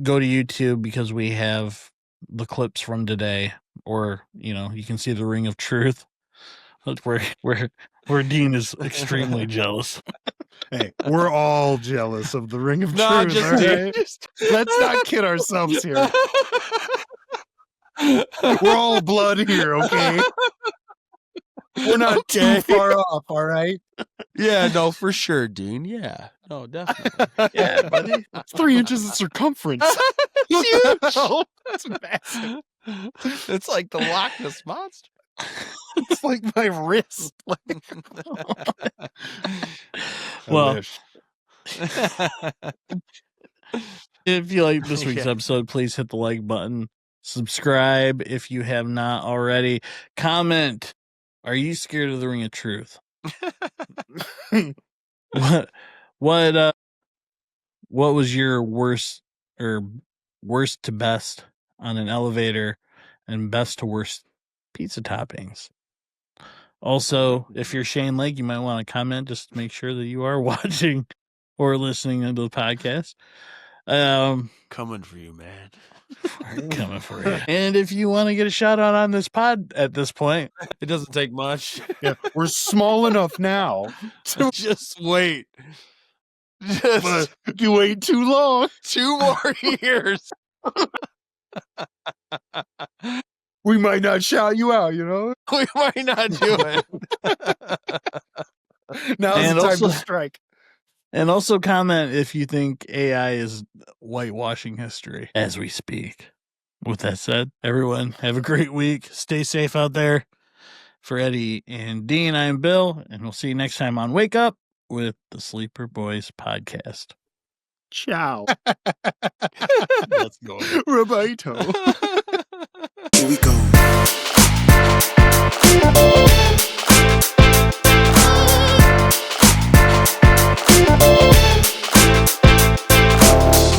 go to YouTube because we have the clips from today, or you know, you can see the Ring of Truth. Where Dean is extremely jealous. Hey, we're all jealous of the Ring of No, Truth. just all Dean. right? Let's not kid ourselves here. We're all blood here, okay? We're not too far off, all right? Yeah, no, for sure, Dean. Yeah. No, definitely. Yeah, buddy. It's 3 inches in circumference. It's huge. That's massive. It's like the Loch Ness Monster. It's like my wrist. Well, wish. if you like this week's Yeah. episode, please hit the like button. Subscribe if you have not already. Comment. Are you scared of the Ring of Truth? What was your worst to best on an elevator and best to worst pizza toppings? Also, if you're Shane Lake, you might want to comment just to make sure that you are watching or listening to the podcast. Coming for you, man. Coming for you. And if you want to get a shout out on this pod at this point, It doesn't take much. Yeah, we're small enough now. Just wait. Just But you wait too long. 2 more years. We might not shout you out, you know? We might not do it. Now's And the time also- to strike. and also comment if you think AI is whitewashing history as we speak. With that said, everyone have a great week. Stay safe out there. For Eddie and Dean, I'm Bill, and we'll see you next time on Wake Up with the Sleeper Boys podcast. Ciao. Let's go. Roboto.